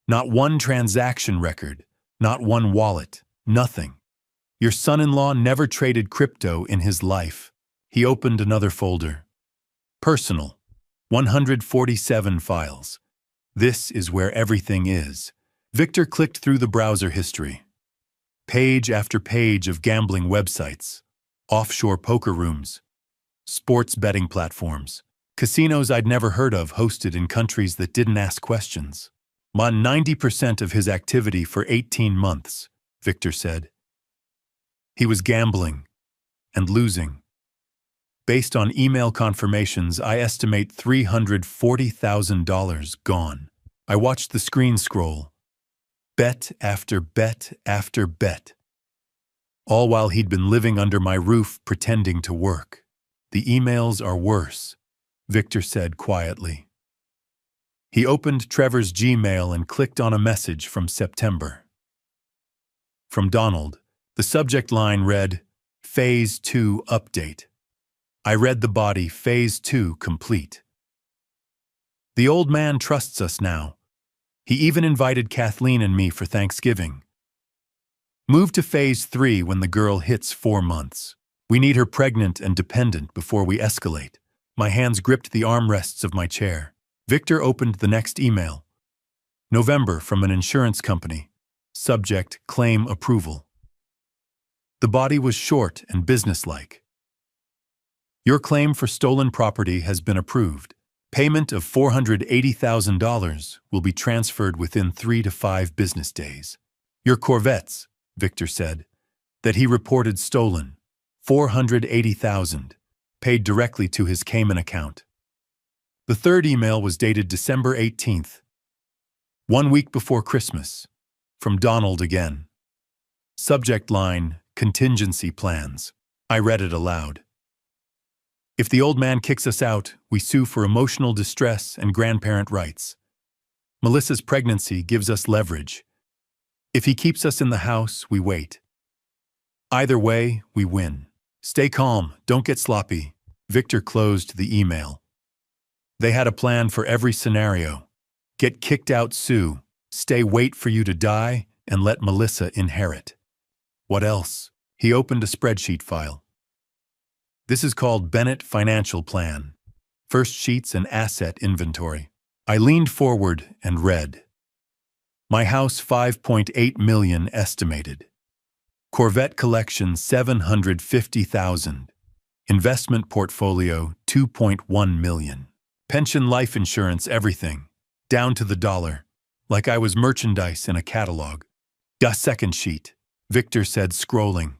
Not one transaction record, not one wallet, nothing. Your son-in-law never traded crypto in his life. He opened another folder. Personal. 147 files. This is where everything is. Victor clicked through the browser history. Page after page of gambling websites, offshore poker rooms, sports betting platforms, casinos I'd never heard of hosted in countries that didn't ask questions. 90% of his activity for 18 months, Victor said. He was gambling and losing. Based on email confirmations, I estimate $340,000 gone. I watched the screen scroll. Bet after bet after bet. All while he'd been living under my roof pretending to work. The emails are worse, Victor said quietly. He opened Trevor's Gmail and clicked on a message from September. From Donald, the subject line read, Phase 2 Update. I read the body, Phase 2 complete. The old man trusts us now. He even invited Kathleen and me for Thanksgiving. Move to Phase 3 when the girl hits 4 months. We need her pregnant and dependent before we escalate. My hands gripped the armrests of my chair. Victor opened the next email. November from an insurance company. Subject, claim approval. The body was short and businesslike. Your claim for stolen property has been approved. Payment of $480,000 will be transferred within 3 to 5 business days. Your Corvettes, Victor said, that he reported stolen. $480,000, paid directly to his Cayman account. The third email was dated December 18th, 1 week before Christmas, from Donald again. Subject line, contingency plans. I read it aloud. If the old man kicks us out, we sue for emotional distress and grandparent rights. Melissa's pregnancy gives us leverage. If he keeps us in the house, we wait. Either way, we win. Stay calm, don't get sloppy. Victor closed the email. They had a plan for every scenario. Get kicked out, sue. Stay, wait for you to die, and let Melissa inherit. What else? He opened a spreadsheet file. This is called Bennett Financial Plan. First sheets and asset inventory. I leaned forward and read. My house, $5.8 million estimated. Corvette collection, $750,000. Investment portfolio, $2.1 million. Pension, life insurance, everything. Down to the dollar. Like I was merchandise in a catalog. Second sheet, Victor said, scrolling.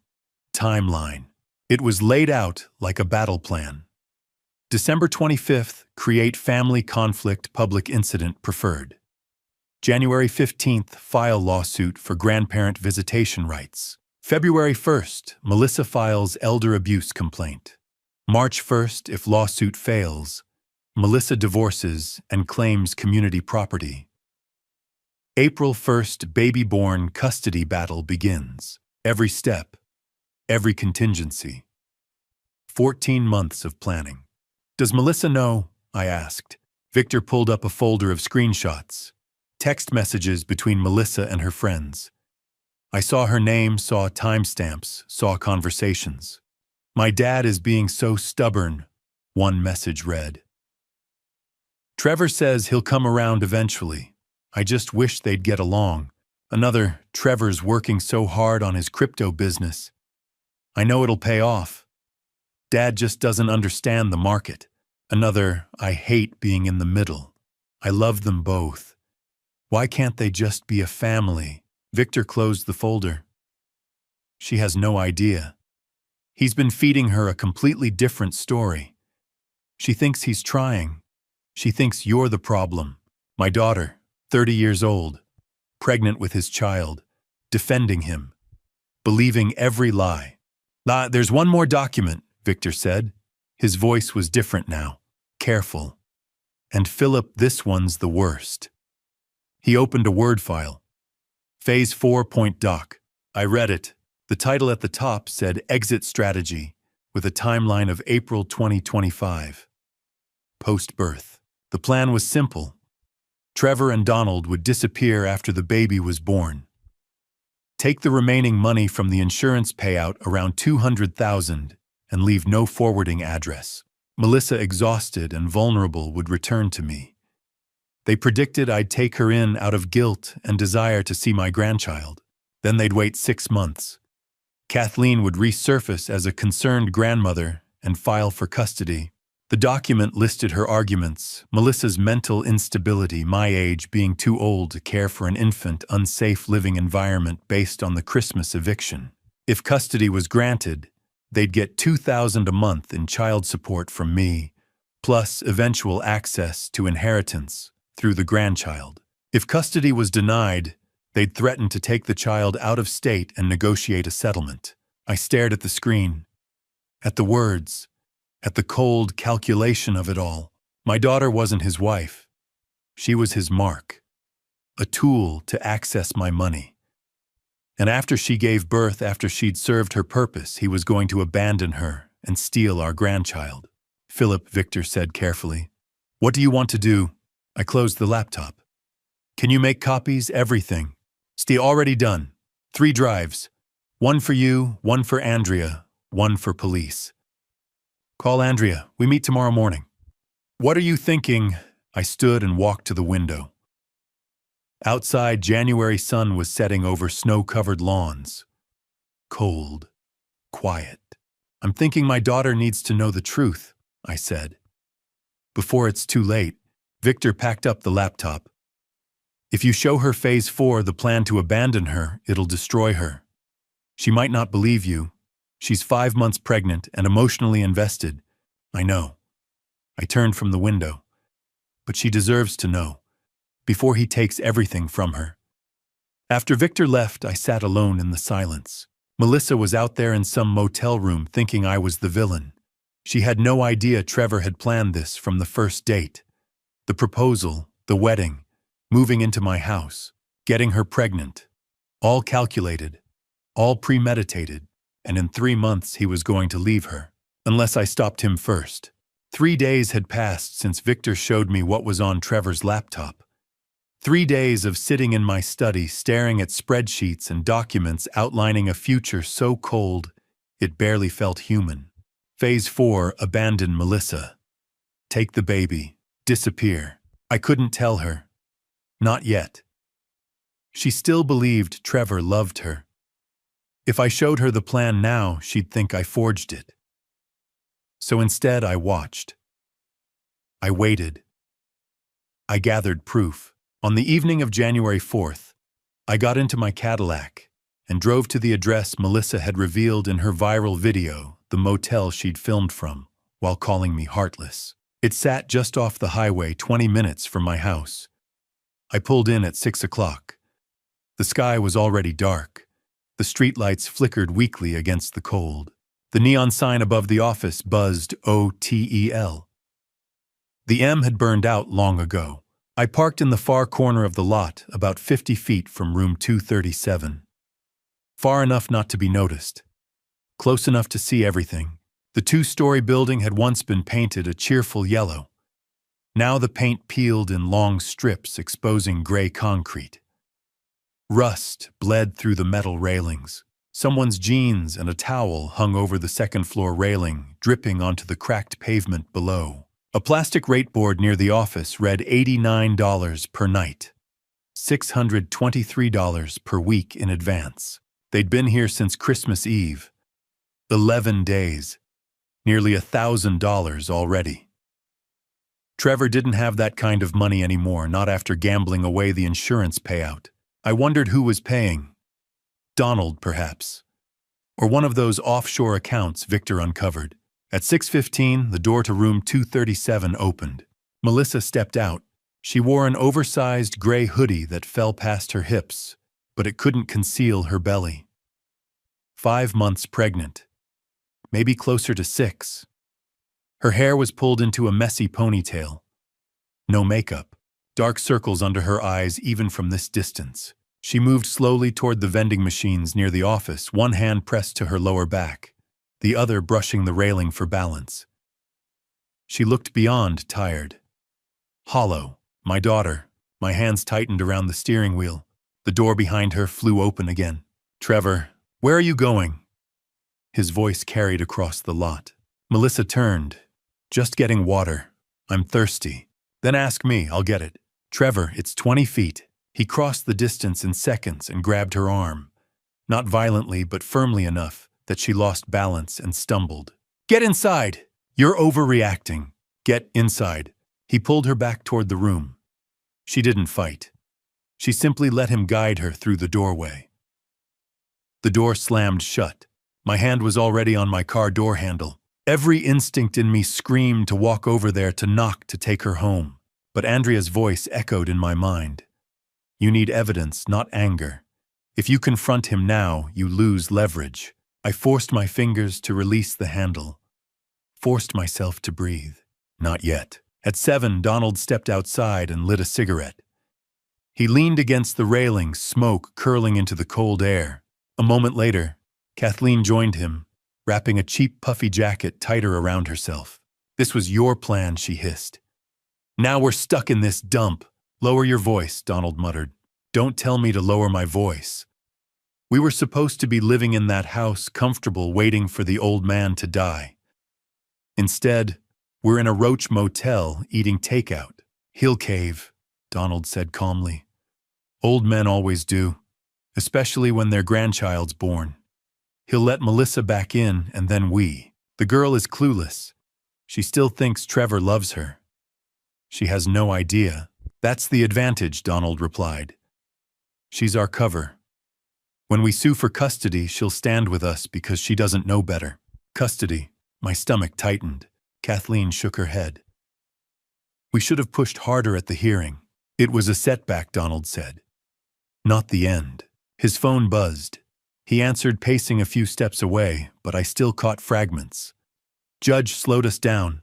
Timeline. It was laid out like a battle plan. December 25th, create family conflict public incident preferred. January 15th, file lawsuit for grandparent visitation rights. February 1st, Melissa files elder abuse complaint. March 1st, if lawsuit fails, Melissa divorces and claims community property. April 1st, baby-born custody battle begins. Every step, every contingency. 14 months of planning. Does Melissa know? I asked. Victor pulled up a folder of screenshots. Text messages between Melissa and her friends. I saw her name, saw timestamps, saw conversations. My dad is being so stubborn, one message read. Trevor says he'll come around eventually. I just wish they'd get along. Another, Trevor's working so hard on his crypto business. I know it'll pay off. Dad just doesn't understand the market. Another, I hate being in the middle. I love them both. Why can't they just be a family? Victor closed the folder. She has no idea. He's been feeding her a completely different story. She thinks he's trying. She thinks you're the problem. My daughter, 30 years old, pregnant with his child, defending him, believing every lie. There's one more document, Victor said. His voice was different now, careful. And Philip, this one's the worst. He opened a Word file. Phase 4.doc. I read it. The title at the top said Exit Strategy, with a timeline of April 2025. Post-birth. The plan was simple. Trevor and Donald would disappear after the baby was born. Take the remaining money from the insurance payout, around $200,000, and leave no forwarding address. Melissa, exhausted and vulnerable, would return to me. They predicted I'd take her in out of guilt and desire to see my grandchild. Then they'd wait 6 months. Kathleen would resurface as a concerned grandmother and file for custody. The document listed her arguments: Melissa's mental instability, my age, being too old to care for an infant, unsafe living environment based on the Christmas eviction. If custody was granted, they'd get $2,000 a month in child support from me, plus eventual access to inheritance through the grandchild. If custody was denied, they'd threaten to take the child out of state and negotiate a settlement. I stared at the screen, at the words, at the cold calculation of it all. My daughter wasn't his wife. She was his mark, a tool to access my money. And after she gave birth, after she'd served her purpose, he was going to abandon her and steal our grandchild. Philip, Victor said carefully. What do you want to do? I closed the laptop. Can you make copies? Everything. Stay already done. 3 drives. 1 for you, 1 for Andrea, 1 for police. Call Andrea. We meet tomorrow morning. What are you thinking? I stood and walked to the window. Outside, January sun was setting over snow-covered lawns. Cold. Quiet. I'm thinking my daughter needs to know the truth, I said. Before it's too late, Victor packed up the laptop. If you show her Phase 4, the plan to abandon her, it'll destroy her. She might not believe you. She's 5 months pregnant and emotionally invested. I know. I turned from the window. But she deserves to know, before he takes everything from her. After Victor left, I sat alone in the silence. Melissa was out there in some motel room thinking I was the villain. She had no idea Trevor had planned this from the first date. The proposal, the wedding, moving into my house, getting her pregnant. All calculated, all premeditated, and in 3 months he was going to leave her, unless I stopped him first. 3 days had passed since Victor showed me what was on Trevor's laptop. 3 days of sitting in my study staring at spreadsheets and documents outlining a future so cold it barely felt human. Phase 4, abandon Melissa. Take the baby. Disappear. I couldn't tell her. Not yet. She still believed Trevor loved her. If I showed her the plan now, she'd think I forged it. So instead, I watched. I waited. I gathered proof. On the evening of January 4th, I got into my Cadillac and drove to the address Melissa had revealed in her viral video, the motel she'd filmed from, while calling me heartless. It sat just off the highway 20 minutes from my house. I pulled in at 6 o'clock. The sky was already dark. The streetlights flickered weakly against the cold. The neon sign above the office buzzed OTEL. The M had burned out long ago. I parked in the far corner of the lot, about 50 feet from room 237. Far enough not to be noticed. Close enough to see everything. The 2-story building had once been painted a cheerful yellow. Now the paint peeled in long strips, exposing gray concrete. Rust bled through the metal railings. Someone's jeans and a towel hung over the second-floor railing, dripping onto the cracked pavement below. A plastic rate board near the office read $89 per night, $623 per week in advance. They'd been here since Christmas Eve. 11 days. Nearly $1,000 already. Trevor didn't have that kind of money anymore, not after gambling away the insurance payout. I wondered who was paying. Donald, perhaps. Or one of those offshore accounts Victor uncovered. At 6:15, the door to room 237 opened. Melissa stepped out. She wore an oversized gray hoodie that fell past her hips, but it couldn't conceal her belly. 5 months pregnant. Maybe closer to 6. Her hair was pulled into a messy ponytail. No makeup. Dark circles under her eyes even from this distance. She moved slowly toward the vending machines near the office, one hand pressed to her lower back, the other brushing the railing for balance. She looked beyond tired. Hollow. My daughter. My hands tightened around the steering wheel. The door behind her flew open again. Trevor, where are you going? His voice carried across the lot. Melissa turned. Just getting water. I'm thirsty. Then ask me, I'll get it. Trevor, it's 20 feet. He crossed the distance in seconds and grabbed her arm. not violently but firmly enough that she lost balance and stumbled. "Get inside! You're overreacting. Get inside." He pulled her back toward the room. She didn't fight. She simply let him guide her through the doorway. The door slammed shut. My hand was already on my car door handle. Every instinct in me screamed to walk over there, to knock, to take her home. But Andrea's voice echoed in my mind. "You need evidence, not anger. If you confront him now, you lose leverage." I forced my fingers to release the handle. Forced myself to breathe. Not yet. At 7, Donald stepped outside and lit a cigarette. He leaned against the railing, smoke curling into the cold air. A moment later, Kathleen joined him, wrapping a cheap puffy jacket tighter around herself. "This was your plan," she hissed. "Now we're stuck in this dump." "Lower your voice," Donald muttered. "Don't tell me to lower my voice. We were supposed to be living in that house, comfortable, waiting for the old man to die. Instead, we're in a roach motel, eating takeout." "He'll cave," Donald said calmly. "Old men always do, especially when their grandchild's born. He'll let Melissa back in, and then we." The girl is clueless. She still thinks Trevor loves her. She has no idea. "That's the advantage," Donald replied. "She's our cover. When we sue for custody, she'll stand with us because she doesn't know better." "Custody." My stomach tightened. Kathleen shook her head. "We should have pushed harder at the hearing." "It was a setback," Donald said. "Not the end." His phone buzzed. He answered, pacing a few steps away, but I still caught fragments. "Judge slowed us down.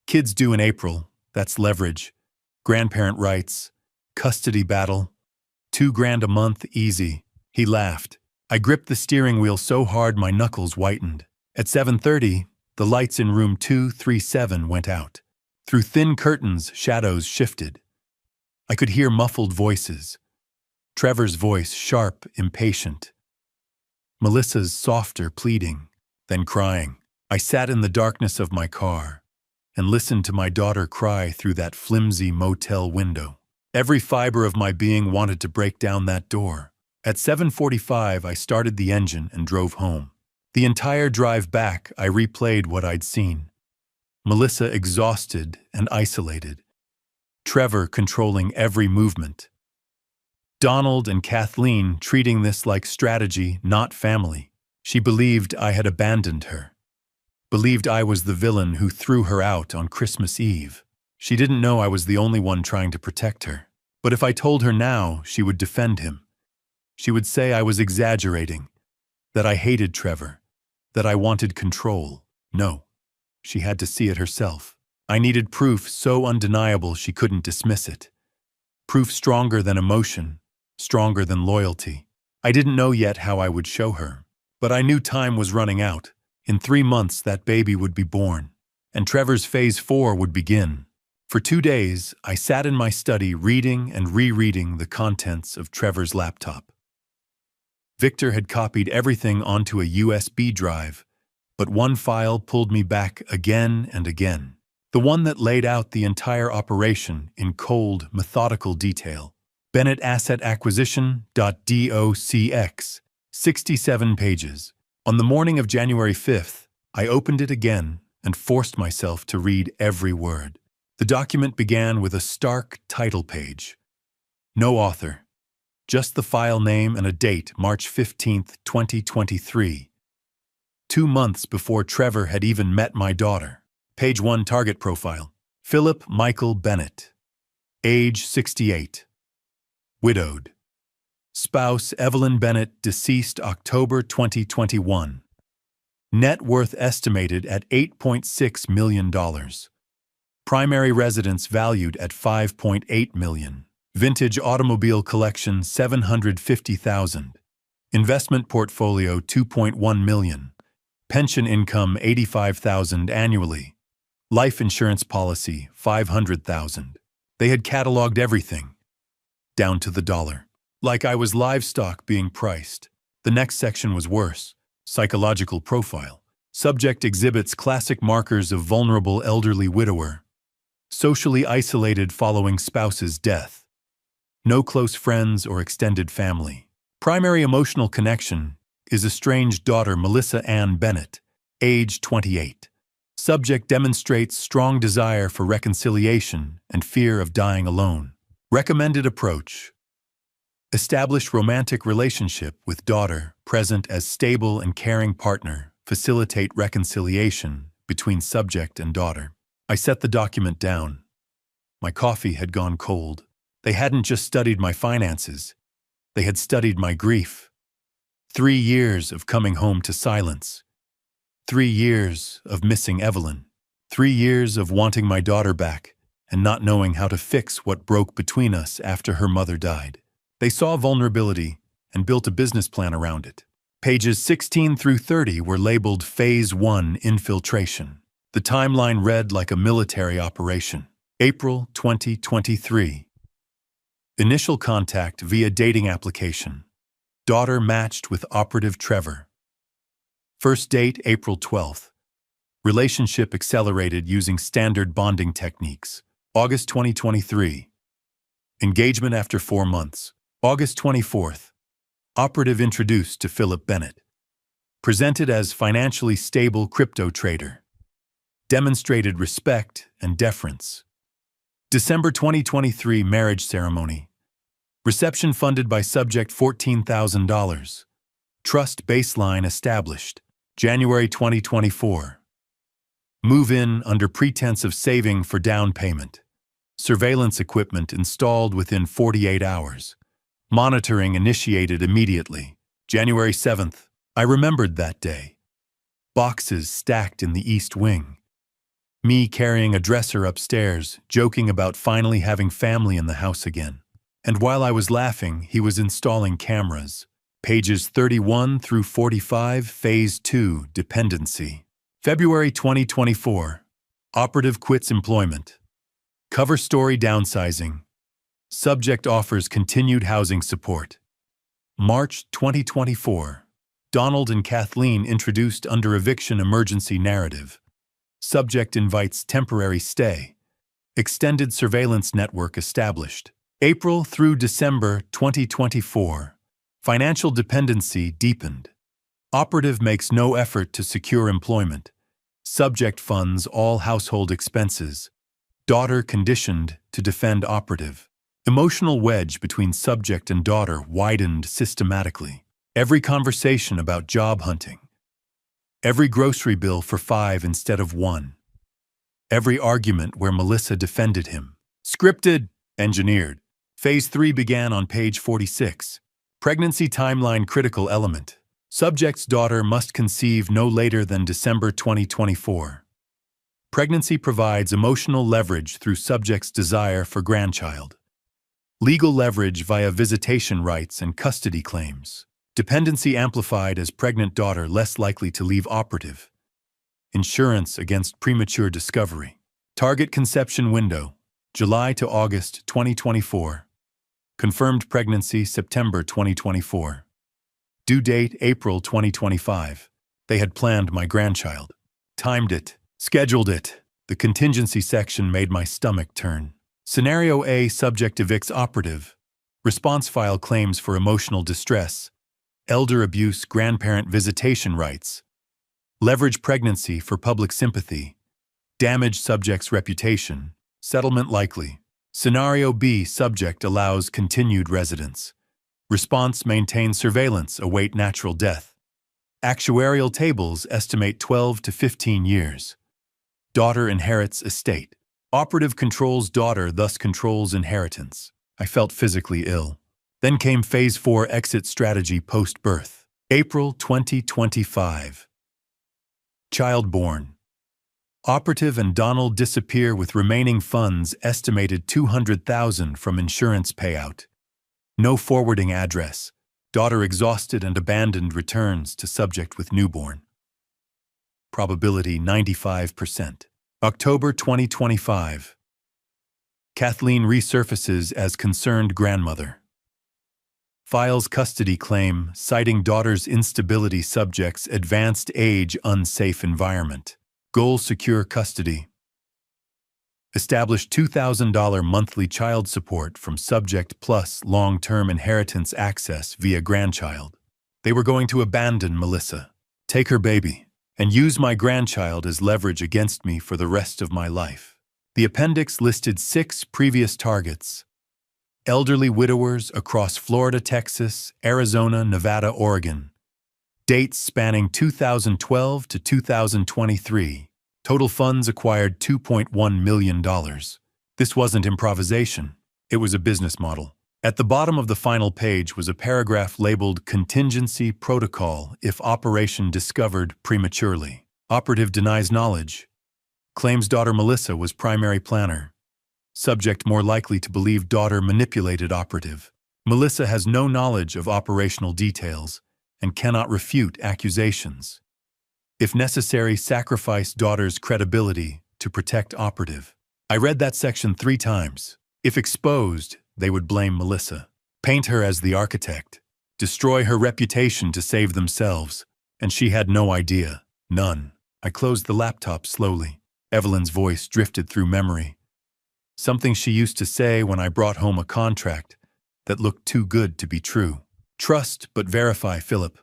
Kids due in April. That's leverage. Grandparent rights. Custody battle. $2,000 a month, easy." He laughed. I gripped the steering wheel so hard my knuckles whitened. At 7:30, the lights in room 237 went out. Through thin curtains, shadows shifted. I could hear muffled voices. Trevor's voice, sharp, impatient. Melissa's softer, pleading, then crying. I sat in the darkness of my car and listened to my daughter cry through that flimsy motel window. Every fiber of my being wanted to break down that door. At 7:45, I started the engine and drove home. The entire drive back, I replayed what I'd seen. Melissa exhausted and isolated. Trevor controlling every movement. Donald and Kathleen treating this like strategy, not family. She believed I had abandoned her. Believed I was the villain who threw her out on Christmas Eve. She didn't know I was the only one trying to protect her. But if I told her now, she would defend him. She would say I was exaggerating, that I hated Trevor, that I wanted control. No, she had to see it herself. I needed proof so undeniable she couldn't dismiss it. Proof stronger than emotion, stronger than loyalty. I didn't know yet how I would show her, but I knew time was running out. In 3 months, that baby would be born, and Trevor's phase 4 would begin. For 2 days, I sat in my study reading and rereading the contents of Trevor's laptop. Victor had copied everything onto a USB drive, but one file pulled me back again and again. The one that laid out the entire operation in cold, methodical detail. Bennett Asset Acquisition.docx, 67 pages. On the morning of January 5th, I opened it again and forced myself to read every word. The document began with a stark title page. No author. Just the file name and a date, March 15th, 2023. 2 months before Trevor had even met my daughter. Page 1 target profile. Philip Michael Bennett. Age 68. Widowed. Spouse Evelyn Bennett, deceased October 2021. Net worth estimated at $8.6 million. Primary residence valued at $5.8 million. Vintage automobile collection $750,000. Investment portfolio $2.1 million. Pension income $85,000 annually. Life insurance policy $500,000. They had cataloged everything, down to the dollar. Like I was livestock being priced. The next section was worse. Psychological profile. Subject exhibits classic markers of vulnerable elderly widower. Socially isolated following spouse's death. No close friends or extended family. Primary emotional connection, is estranged daughter Melissa Ann Bennett, age 28. Subject demonstrates strong desire for reconciliation and fear of dying alone. Recommended approach: establish romantic relationship with daughter, present as stable and caring partner, facilitate reconciliation between subject and daughter. I set the document down. My coffee had gone cold. They hadn't just studied my finances. They had studied my grief. 3 years of coming home to silence. 3 years of missing Evelyn. 3 years of wanting my daughter back and not knowing how to fix what broke between us after her mother died. They saw vulnerability and built a business plan around it. Pages 16 through 30 were labeled Phase 1 Infiltration. The timeline read like a military operation. April 2023. Initial contact via dating application. Daughter matched with operative Trevor. First date April 12th. Relationship accelerated using standard bonding techniques. August 2023. Engagement after 4 months. August 24th. Operative introduced to Philip Bennett. Presented as financially stable crypto trader. Demonstrated respect and deference. December 2023 marriage ceremony. Reception funded by subject $14,000. Trust baseline established. January 2024. Move-in under pretense of saving for down payment. Surveillance equipment installed within 48 hours. Monitoring initiated immediately. January 7th. I remembered that day. Boxes stacked in the east wing. Me carrying a dresser upstairs, joking about finally having family in the house again. And while I was laughing, he was installing cameras. Pages 31 through 45, Phase 2, Dependency. February 2024. Operative quits employment. Cover story downsizing. Subject offers continued housing support. March 2024. Donald and Kathleen introduced under eviction emergency narrative. Subject invites temporary stay. Extended surveillance network established. April through December 2024. Financial dependency deepened. Operative makes no effort to secure employment. Subject funds all household expenses. Daughter conditioned to defend operative. Emotional wedge between subject and daughter widened systematically. Every conversation about job hunting. Every grocery bill for 5 instead of 1. Every argument where Melissa defended him. Scripted, engineered. Phase 3 began on page 46. Pregnancy timeline critical element. Subject's daughter must conceive no later than December 2024. Pregnancy provides emotional leverage through subject's desire for grandchild. Legal leverage via visitation rights and custody claims. Dependency amplified as pregnant daughter less likely to leave operative. Insurance against premature discovery. Target conception window, July to August 2024. Confirmed pregnancy September 2024. Due date April 2025. They had planned my grandchild. Timed it. Scheduled it. The contingency section made my stomach turn. Scenario A: subject evicts operative. Response file claims for emotional distress. Elder abuse, grandparent visitation rights. Leverage pregnancy for public sympathy. Damage subject's reputation. Settlement likely. Scenario B: subject allows continued residence. Response: maintain surveillance, await natural death. Actuarial tables estimate 12 to 15 years. Daughter inherits estate. Operative controls daughter, thus controls inheritance. I felt physically ill. Then came Phase 4 exit strategy post-birth. April 2025. Child born. Operative and Donald disappear with remaining funds estimated $200,000 from insurance payout. No forwarding address. Daughter exhausted and abandoned returns to subject with newborn. Probability 95%. October 2025. Kathleen resurfaces as concerned grandmother. Files custody claim, citing daughter's instability subject's advanced age unsafe environment. Goal: secure custody. Establish $2,000 monthly child support from subject plus long-term inheritance access via grandchild. They were going to abandon Melissa, take her baby, and use my grandchild as leverage against me for the rest of my life. The appendix listed 6 previous targets: elderly widowers across Florida, Texas, Arizona, Nevada, Oregon. Dates spanning 2012 to 2023. Total funds acquired $2.1 million. This wasn't improvisation. It was a business model. At the bottom of the final page was a paragraph labeled Contingency Protocol if operation discovered prematurely. Operative denies knowledge. Claims daughter Melissa was primary planner. Subject more likely to believe daughter manipulated operative. Melissa has no knowledge of operational details and cannot refute accusations. If necessary, sacrifice daughter's credibility to protect operative. I read that section 3 times. If exposed, they would blame Melissa, paint her as the architect, destroy her reputation to save themselves, and she had no idea. None. I closed the laptop slowly. Evelyn's voice drifted through memory. Something she used to say when I brought home a contract that looked too good to be true. Trust but verify, Philip.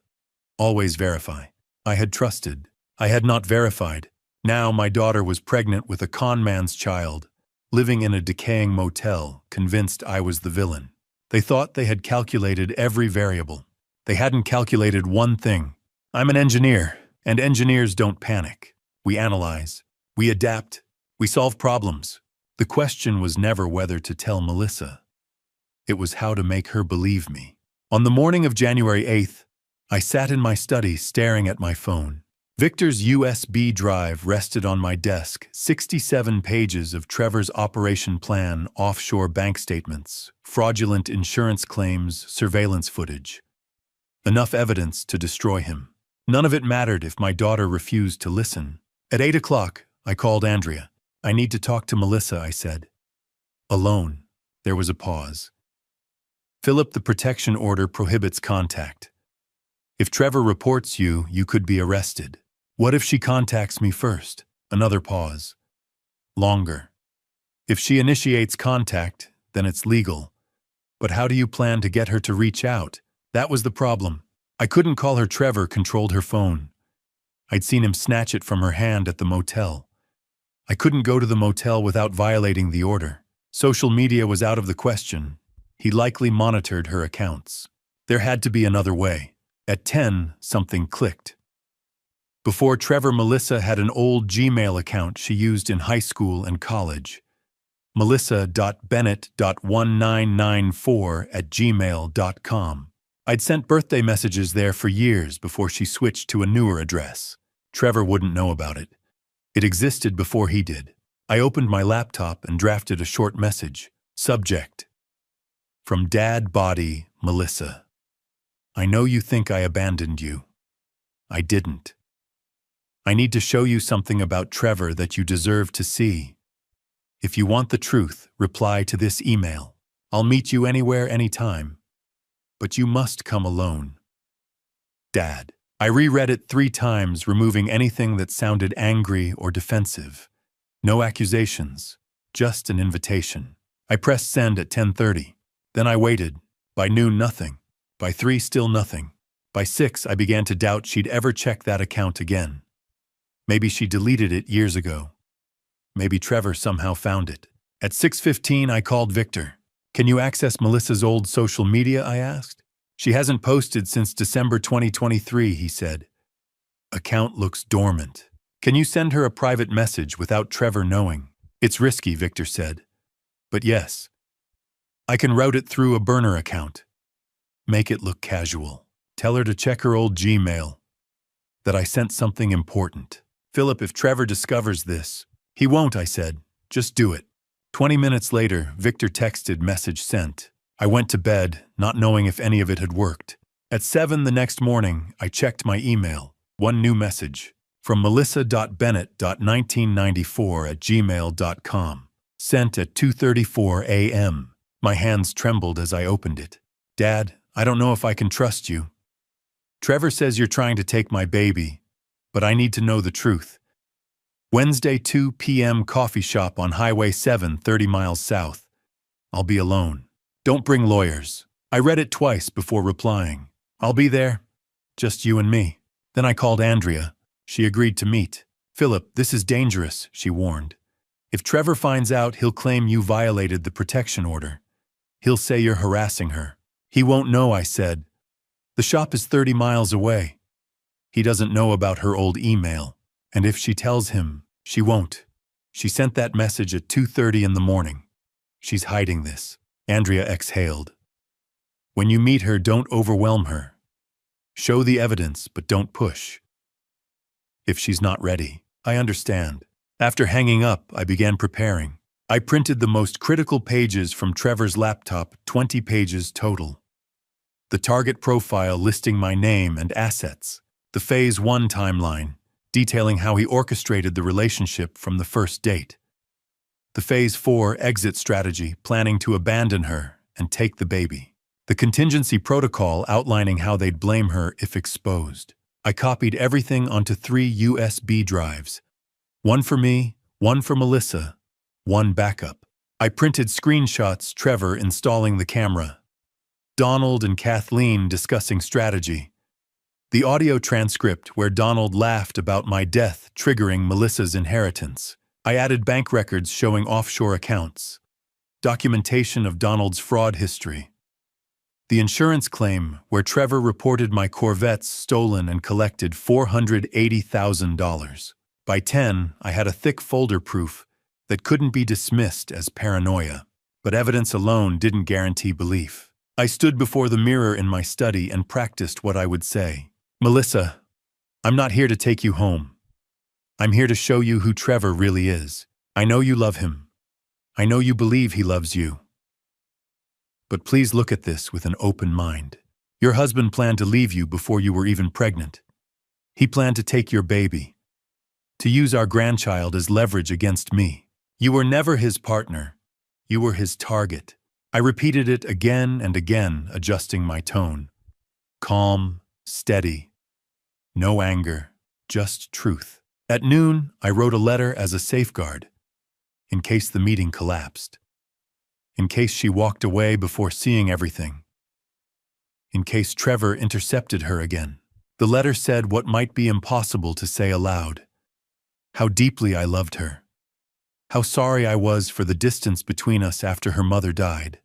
Always verify. I had trusted. I had not verified. Now my daughter was pregnant with a con man's child, living in a decaying motel, convinced I was the villain. They thought they had calculated every variable. They hadn't calculated one thing. I'm an engineer, and engineers don't panic. We analyze. We adapt. We solve problems. The question was never whether to tell Melissa. It was how to make her believe me. On the morning of January 8th, I sat in my study staring at my phone. Victor's USB drive rested on my desk, 67 pages of Trevor's operation plan, offshore bank statements, fraudulent insurance claims, surveillance footage. Enough evidence to destroy him. None of it mattered if my daughter refused to listen. At 8 o'clock, I called Andrea. I need to talk to Melissa, I said. Alone. There was a pause. Philip, the protection order prohibits contact. If Trevor reports you, you could be arrested. What if she contacts me first? Another pause. Longer. If she initiates contact, then it's legal. But how do you plan to get her to reach out? That was the problem. I couldn't call her. Trevor controlled her phone. I'd seen him snatch it from her hand at the motel. I couldn't go to the motel without violating the order. Social media was out of the question. He likely monitored her accounts. There had to be another way. At 10, something clicked. Before Trevor, Melissa had an old Gmail account she used in high school and college. melissa.bennett.1994@gmail.com. I'd sent birthday messages there for years before she switched to a newer address. Trevor wouldn't know about it. It existed before he did. I opened my laptop and drafted a short message. Subject: From Dad Body, Melissa. I know you think I abandoned you. I didn't. I need to show you something about Trevor that you deserve to see. If you want the truth, reply to this email. I'll meet you anywhere, anytime. But you must come alone. Dad. I reread it 3 times, removing anything that sounded angry or defensive. No accusations, just an invitation. I pressed send at 10:30. Then I waited. By noon, nothing. By 3, still nothing. By 6, I began to doubt she'd ever check that account again. Maybe she deleted it years ago. Maybe Trevor somehow found it. At 6:15, I called Victor. Can you access Melissa's old social media, I asked. She hasn't posted since December 2023, he said. Account looks dormant. Can you send her a private message without Trevor knowing? It's risky, Victor said. But yes. I can route it through a burner account. Make it look casual. Tell her to check her old Gmail. That I sent something important. Philip, if Trevor discovers this. He won't, I said. Just do it. 20 minutes later, Victor texted, message sent. I went to bed, not knowing if any of it had worked. At 7 the next morning, I checked my email. One new message. From melissa.bennett.1994@gmail.com. Sent at 2:34 a.m. My hands trembled as I opened it. Dad, I don't know if I can trust you. Trevor says you're trying to take my baby, but I need to know the truth. Wednesday, 2 p.m. coffee shop on Highway 7, 30 miles south. I'll be alone. Don't bring lawyers. I read it twice before replying. I'll be there. Just you and me. Then I called Andrea. She agreed to meet. Philip, this is dangerous, she warned. If Trevor finds out, he'll claim you violated the protection order. He'll say you're harassing her. He won't know, I said. The shop is 30 miles away. He doesn't know about her old email. And if she tells him, she won't. She sent that message at 2:30 in the morning. She's hiding this. Andrea exhaled. When you meet her, don't overwhelm her. Show the evidence, but don't push. If she's not ready, I understand. After hanging up, I began preparing. I printed the most critical pages from Trevor's laptop, 20 pages total. The target profile listing my name and assets. The Phase 1 timeline, detailing how he orchestrated the relationship from the first date. The Phase 4 exit strategy, planning to abandon her and take the baby. The contingency protocol outlining how they'd blame her if exposed. I copied everything onto 3 USB drives. One for me, one for Melissa, one backup. I printed screenshots, Trevor installing the camera, Donald and Kathleen discussing strategy, the audio transcript where Donald laughed about my death triggering Melissa's inheritance. I added bank records showing offshore accounts, documentation of Donald's fraud history, the insurance claim where Trevor reported my Corvettes stolen and collected $480,000. By 10, I had a thick folder proof that couldn't be dismissed as paranoia, but evidence alone didn't guarantee belief. I stood before the mirror in my study and practiced what I would say. Melissa, I'm not here to take you home. I'm here to show you who Trevor really is. I know you love him. I know you believe he loves you. But please look at this with an open mind. Your husband planned to leave you before you were even pregnant. He planned to take your baby, to use our grandchild as leverage against me. You were never his partner. You were his target. I repeated it again and again, adjusting my tone. Calm, steady. No anger, just truth. At noon, I wrote a letter as a safeguard, in case the meeting collapsed. In case she walked away before seeing everything. In case Trevor intercepted her again. The letter said what might be impossible to say aloud. How deeply I loved her. How sorry I was for the distance between us after her mother died.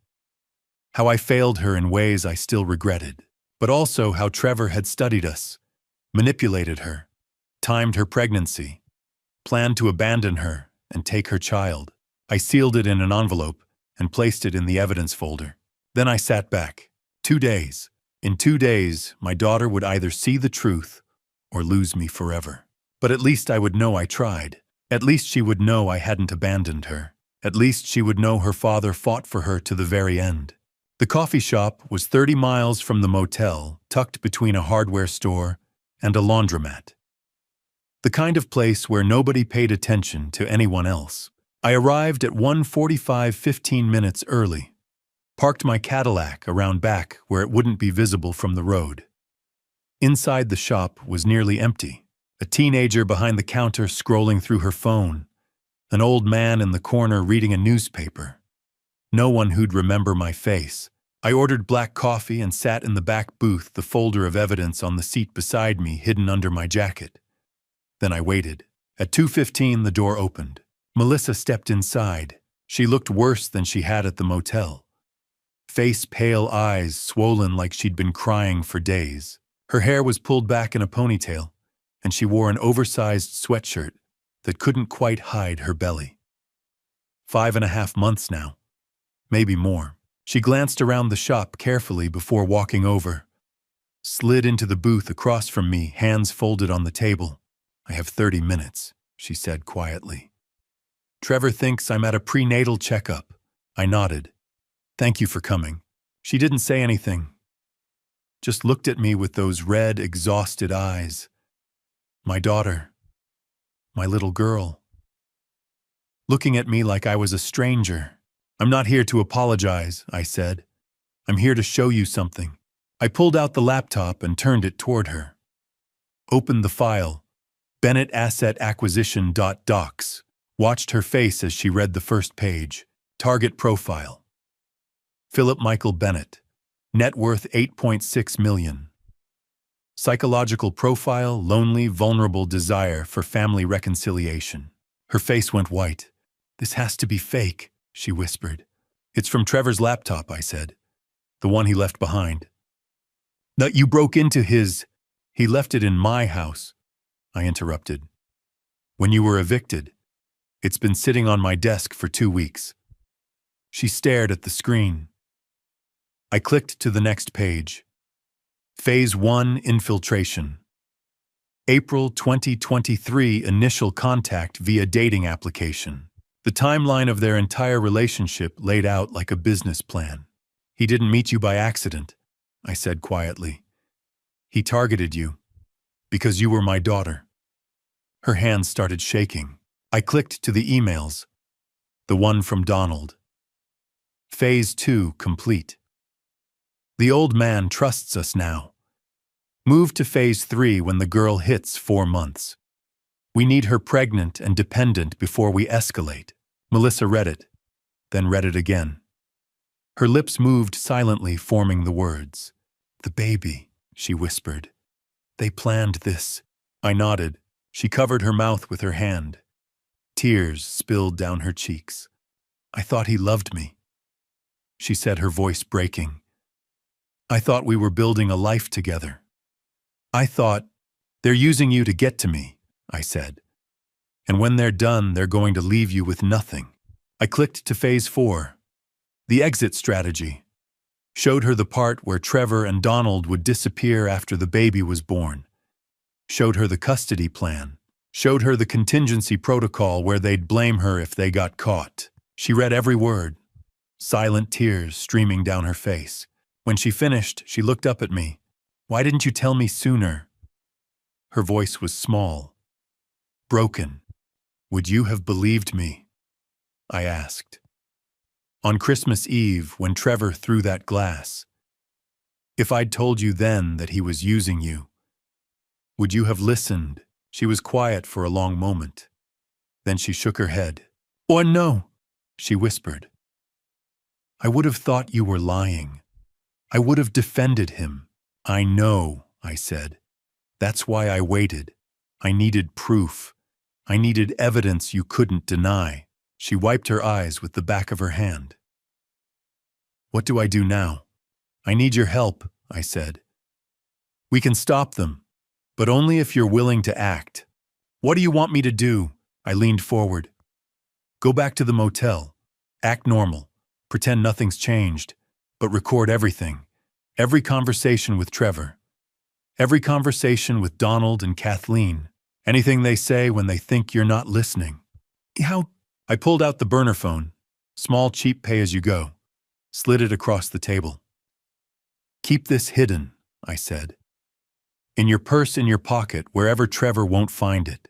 How I failed her in ways I still regretted. But also how Trevor had studied us, manipulated her, timed her pregnancy, planned to abandon her and take her child. I sealed it in an envelope and placed it in the evidence folder. Then I sat back. 2 days. In 2 days, my daughter would either see the truth or lose me forever. But at least I would know I tried. At least she would know I hadn't abandoned her. At least she would know her father fought for her to the very end. The coffee shop was 30 miles from the motel, tucked between a hardware store and a laundromat. The kind of place where nobody paid attention to anyone else. I arrived at 1:45, 15 minutes early. Parked my Cadillac around back where it wouldn't be visible from the road. Inside the shop was nearly empty. A teenager behind the counter scrolling through her phone. An old man in the corner reading a newspaper. No one who'd remember my face. I ordered black coffee and sat in the back booth, the folder of evidence on the seat beside me hidden under my jacket. Then I waited. At 2:15, the door opened. Melissa stepped inside. She looked worse than she had at the motel. Face pale, eyes swollen like she'd been crying for days. Her hair was pulled back in a ponytail, and she wore an oversized sweatshirt that couldn't quite hide her belly. 5.5 months now. Maybe more. She glanced around the shop carefully before walking over. Slid into the booth across from me, hands folded on the table. I have 30 minutes, she said quietly. Trevor thinks I'm at a prenatal checkup. I nodded. Thank you for coming. She didn't say anything. Just looked at me with those red, exhausted eyes. My daughter. My little girl. Looking at me like I was a stranger. I'm not here to apologize, I said. I'm here to show you something. I pulled out the laptop and turned it toward her. Opened the file. Bennett Asset Acquisition .docs. Watched her face as she read the first page. Target profile. Philip Michael Bennett. Net worth $8.6 million. Psychological profile, lonely, vulnerable desire for family reconciliation. Her face went white. This has to be fake, she whispered. It's from Trevor's laptop, I said. The one he left behind. That you broke into his. He left it in my house, I interrupted. When you were evicted. It's been sitting on my desk for 2 weeks. She stared at the screen. I clicked to the next page. Phase 1 Infiltration. April 2023 Initial contact via dating application. The timeline of their entire relationship laid out like a business plan. He didn't meet you by accident, I said quietly. He targeted you. Because you were my daughter. Her hands started shaking. I clicked to the emails. The one from Donald. Phase 2 complete. The old man trusts us now. Move to Phase 3 when the girl hits 4 months. We need her pregnant and dependent before we escalate. Melissa read it, then read it again. Her lips moved silently, forming the words. The baby, she whispered. They planned this. I nodded. She covered her mouth with her hand. Tears spilled down her cheeks. I thought he loved me, she said, her voice breaking. I thought we were building a life together. I thought, they're using you to get to me, I said. And when they're done, they're going to leave you with nothing. I clicked to Phase 4. The exit strategy. Showed her the part where Trevor and Donald would disappear after the baby was born. Showed her the custody plan. Showed her the contingency protocol where they'd blame her if they got caught. She read every word, silent tears streaming down her face. When she finished, she looked up at me. Why didn't you tell me sooner? Her voice was small, broken. Would you have believed me? I asked. On Christmas Eve, when Trevor threw that glass. If I'd told you then that he was using you, would you have listened? She was quiet for a long moment. Then she shook her head. Oh, no, she whispered. I would have thought you were lying. I would have defended him. I know, I said. That's why I waited. I needed proof. I needed evidence you couldn't deny. She wiped her eyes with the back of her hand. What do I do now? I need your help, I said. We can stop them, but only if you're willing to act. What do you want me to do? I leaned forward. Go back to the motel. Act normal. Pretend nothing's changed, but record everything. Every conversation with Trevor. Every conversation with Donald and Kathleen. Anything they say when they think you're not listening. How? I pulled out the burner phone. Small, cheap pay-as-you-go. Slid it across the table. Keep this hidden, I said. In your purse, in your pocket, wherever Trevor won't find it.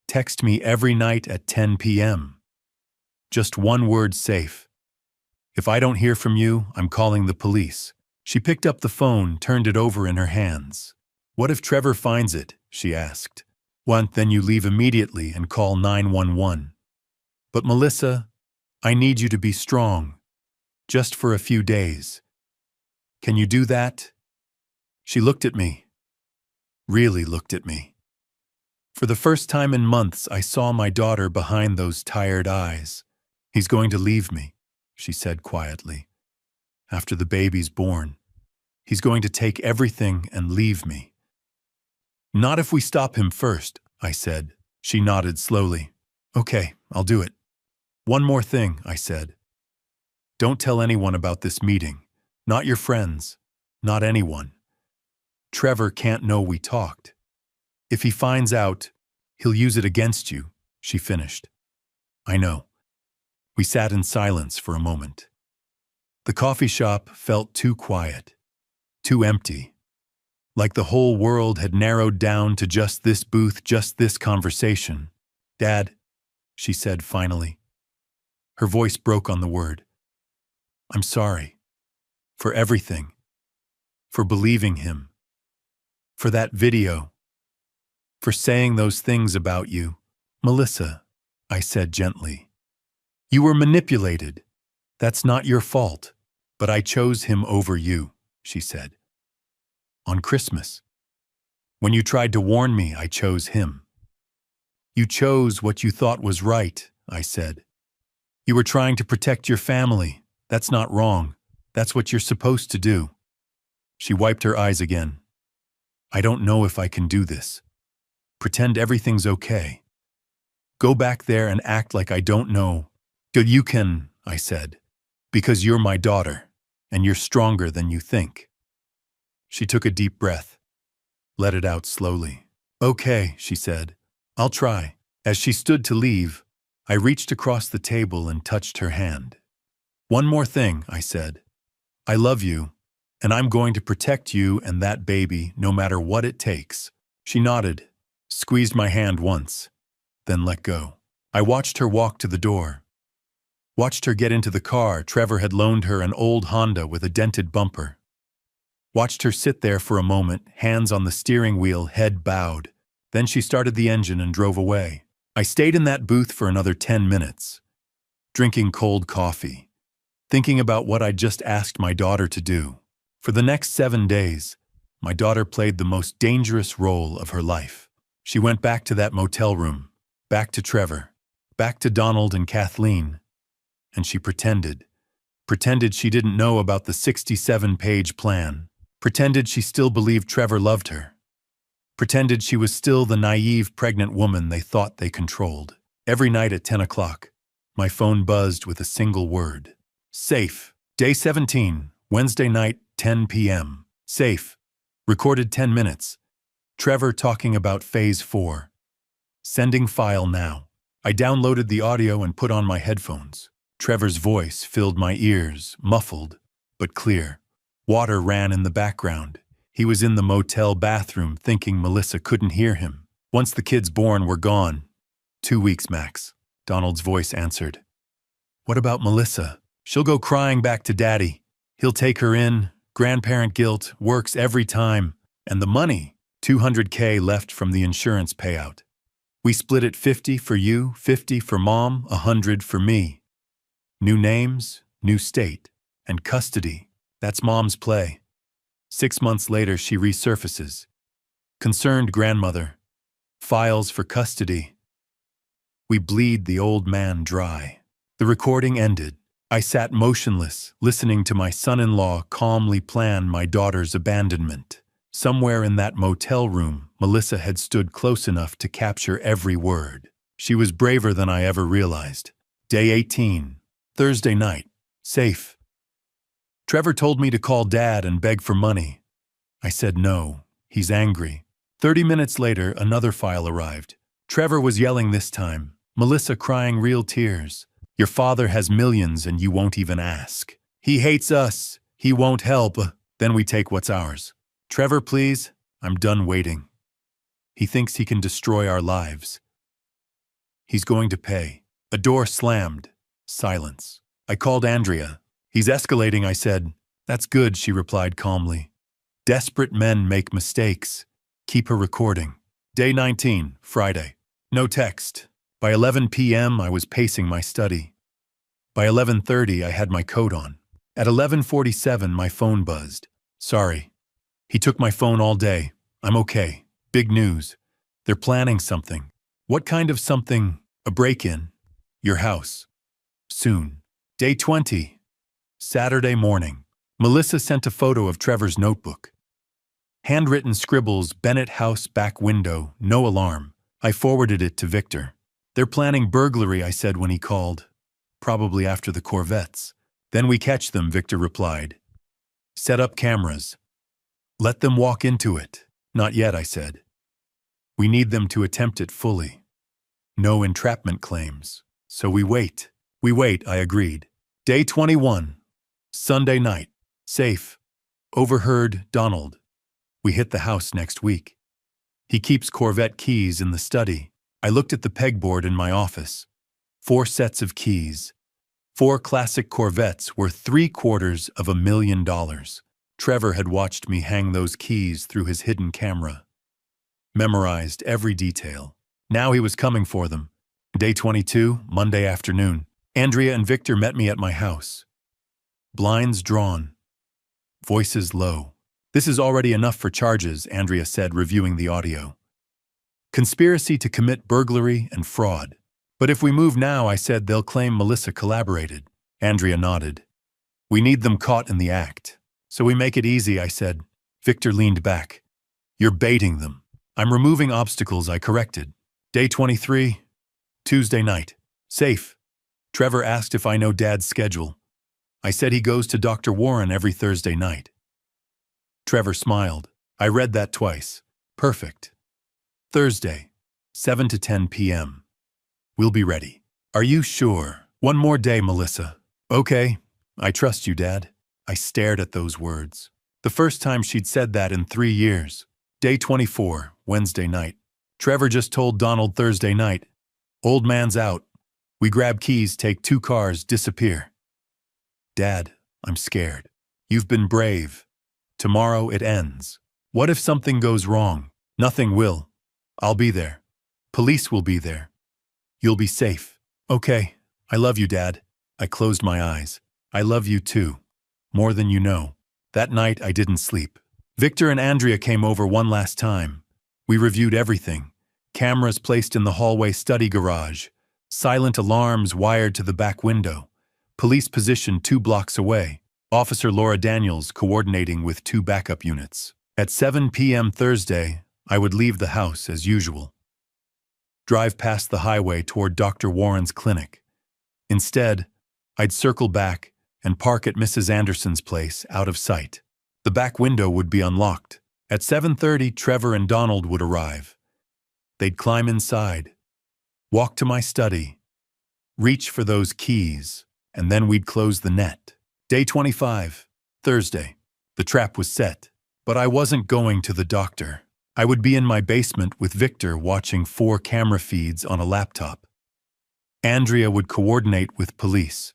Text me every night at 10 p.m. Just one word safe. If I don't hear from you, I'm calling the police. She picked up the phone, turned it over in her hands. What if Trevor finds it? She asked. Then you leave immediately and call 911. But Melissa, I need you to be strong. Just for a few days. Can you do that? She looked at me. Really looked at me. For the first time in months, I saw my daughter behind those tired eyes. He's going to leave me, she said quietly. After the baby's born. He's going to take everything and leave me. Not if we stop him first, I said. She nodded slowly. Okay, I'll do it. One more thing, I said. Don't tell anyone about this meeting. Not your friends. Not anyone. Trevor can't know we talked. If he finds out, he'll use it against you, she finished. I know. We sat in silence for a moment. The coffee shop felt too quiet, too empty. Like the whole world had narrowed down to just this booth, just this conversation. Dad, she said finally. Her voice broke on the word. I'm sorry. For everything. For believing him. For that video. For saying those things about you. Melissa, I said gently. You were manipulated. That's not your fault. But I chose him over you, she said. On Christmas. When you tried to warn me, I chose him. You chose what you thought was right, I said. You were trying to protect your family. That's not wrong. That's what you're supposed to do. She wiped her eyes again. I don't know if I can do this. Pretend everything's okay. Go back there and act like I don't know. You can, I said, because you're my daughter, and you're stronger than you think. She took a deep breath. Let it out slowly. Okay, she said. I'll try. As she stood to leave, I reached across the table and touched her hand. One more thing, I said. I love you, and I'm going to protect you and that baby no matter what it takes. She nodded, squeezed my hand once, then let go. I watched her walk to the door. Watched her get into the car Trevor had loaned her, an old Honda with a dented bumper. Watched her sit there for a moment, hands on the steering wheel, head bowed. Then she started the engine and drove away. I stayed in that booth for another 10 minutes, drinking cold coffee, thinking about what I'd just asked my daughter to do. For the next 7 days, my daughter played the most dangerous role of her life. She went back to that motel room, back to Trevor, back to Donald and Kathleen, and she pretended she didn't know about the 67-page plan, pretended she still believed Trevor loved her, pretended she was still the naive pregnant woman they thought they controlled. Every night at 10 o'clock, my phone buzzed with a single word. Safe. Day 17, Wednesday night, 10 p.m. Safe. Recorded 10 minutes. Trevor talking about Phase 4. Sending file now. I downloaded the audio and put on my headphones. Trevor's voice filled my ears, muffled, but clear. Water ran in the background. He was in the motel bathroom thinking Melissa couldn't hear him. Once the kids born were gone. 2 weeks max. Donald's voice answered. What about Melissa? She'll go crying back to Daddy. He'll take her in. Grandparent guilt works every time. And the money, $200K left from the insurance payout. We split it 50 for you, 50 for Mom, 100 for me. New names, new state, and custody. That's Mom's play. 6 months later, she resurfaces. Concerned grandmother. Files for custody. We bleed the old man dry. The recording ended. I sat motionless, listening to my son-in-law calmly plan my daughter's abandonment. Somewhere in that motel room, Melissa had stood close enough to capture every word. She was braver than I ever realized. Day 18, Thursday night. Safe. Trevor told me to call Dad and beg for money. I said no. He's angry. 30 minutes later, another file arrived. Trevor was yelling this time. Melissa crying real tears. Your father has millions and you won't even ask. He hates us. He won't help. Then we take what's ours. Trevor, please. I'm done waiting. He thinks he can destroy our lives. He's going to pay. A door slammed. Silence. I called Andrea. He's escalating, I said. That's good, she replied calmly. Desperate men make mistakes. Keep her recording. Day 19, Friday. No text. By 11 p.m., I was pacing my study. By 11:30, I had my coat on. At 11:47, my phone buzzed. Sorry. He took my phone all day. I'm okay. Big news. They're planning something. What kind of something? A break-in. Your house. Soon. Day 20. Saturday morning. Melissa sent a photo of Trevor's notebook. Handwritten scribbles, Bennett house back window, no alarm. I forwarded it to Victor. They're planning burglary, I said when he called. Probably after the Corvettes. Then we catch them, Victor replied. Set up cameras. Let them walk into it. Not yet, I said. We need them to attempt it fully. No entrapment claims. So we wait. We wait, I agreed. Day 21. Sunday night. Safe. Overheard Donald. We hit the house next week. He keeps Corvette keys in the study. I looked at the pegboard in my office. 4 sets of keys. 4 classic Corvettes worth $750,000. Trevor had watched me hang those keys through his hidden camera. Memorized every detail. Now he was coming for them. Day 22, Monday afternoon. Andrea and Victor met me at my house. Blinds drawn. Voices low. This is already enough for charges, Andrea said, reviewing the audio. Conspiracy to commit burglary and fraud. But if we move now, I said, they'll claim Melissa collaborated. Andrea nodded. We need them caught in the act. So we make it easy, I said. Victor leaned back. You're baiting them. I'm removing obstacles, I corrected. Day 23, Tuesday night. Safe. Trevor asked if I know Dad's schedule. I said he goes to Dr. Warren every Thursday night. Trevor smiled. I read that twice. Perfect. Thursday, 7 to 10 p.m. We'll be ready. Are you sure? One more day, Melissa. Okay. I trust you, Dad. I stared at those words. The first time she'd said that in 3 years. Day 24, Wednesday night. Trevor just told Donald Thursday night. Old man's out. We grab keys, take 2 cars, disappear. Dad, I'm scared. You've been brave. Tomorrow it ends. What if something goes wrong? Nothing will. I'll be there. Police will be there. You'll be safe. Okay. I love you, Dad. I closed my eyes. I love you too. More than you know. That night I didn't sleep. Victor and Andrea came over one last time. We reviewed everything. Cameras placed in the hallway study garage. Silent alarms wired to the back window. Police positioned 2 blocks away. Officer Laura Daniels coordinating with 2 backup units. At 7 p.m. Thursday, I would leave the house as usual. Drive past the highway toward Dr. Warren's clinic. Instead, I'd circle back and park at Mrs. Anderson's place out of sight. The back window would be unlocked. At 7:30, Trevor and Donald would arrive. They'd climb inside, walk to my study, reach for those keys, and then we'd close the net. Day 25, Thursday. The trap was set, but I wasn't going to the doctor. I would be in my basement with Victor watching 4 camera feeds on a laptop. Andrea would coordinate with police.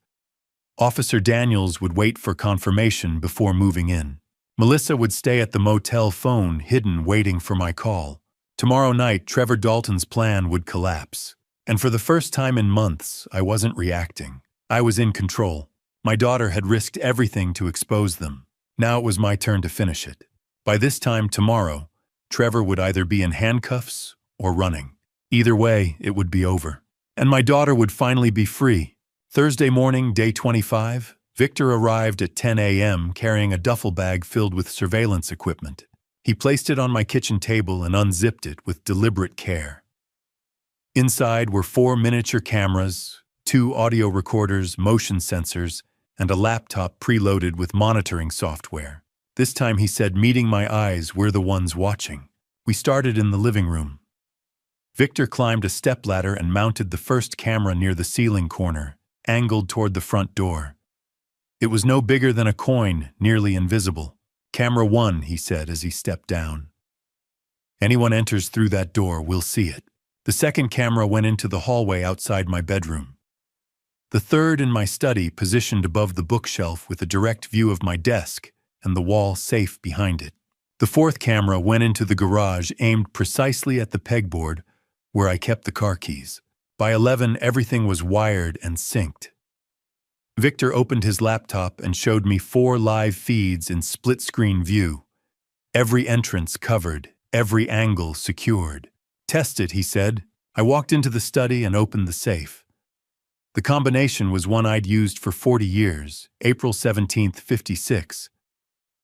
Officer Daniels would wait for confirmation before moving in. Melissa would stay at the motel phone, hidden, waiting for my call. Tomorrow night, Trevor Dalton's plan would collapse. And for the first time in months, I wasn't reacting. I was in control. My daughter had risked everything to expose them. Now it was my turn to finish it. By this time tomorrow, Trevor would either be in handcuffs or running. Either way, it would be over. And my daughter would finally be free. Thursday morning, day 25, Victor arrived at 10 a.m. carrying a duffel bag filled with surveillance equipment. He placed it on my kitchen table and unzipped it with deliberate care. Inside were 4 miniature cameras, 2 audio recorders, motion sensors, and a laptop preloaded with monitoring software. This time he said, meeting my eyes, we're the ones watching. We started in the living room. Victor climbed a stepladder and mounted the first camera near the ceiling corner, angled toward the front door. It was no bigger than a coin, nearly invisible. Camera 1, he said as he stepped down. Anyone enters through that door will see it. The second camera went into the hallway outside my bedroom. The third in my study, positioned above the bookshelf with a direct view of my desk and the wall safe behind it. The fourth camera went into the garage, aimed precisely at the pegboard where I kept the car keys. By 11, everything was wired and synced. Victor opened his laptop and showed me 4 live feeds in split-screen view. Every entrance covered, every angle secured. Test it, he said. I walked into the study and opened the safe. The combination was one I'd used for 40 years, April 17th, 56,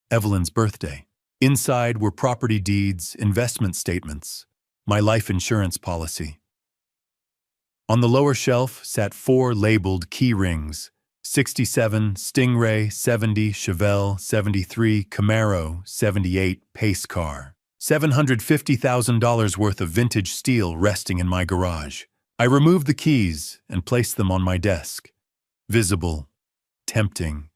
Evelyn's birthday. Inside were property deeds, investment statements, my life insurance policy. On the lower shelf sat 4 labeled key rings, 67, Stingray, 70, Chevelle, 73, Camaro, 78, pace car. $750,000 worth of vintage steel resting in my garage. I removed the keys and placed them on my desk. Visible, tempting,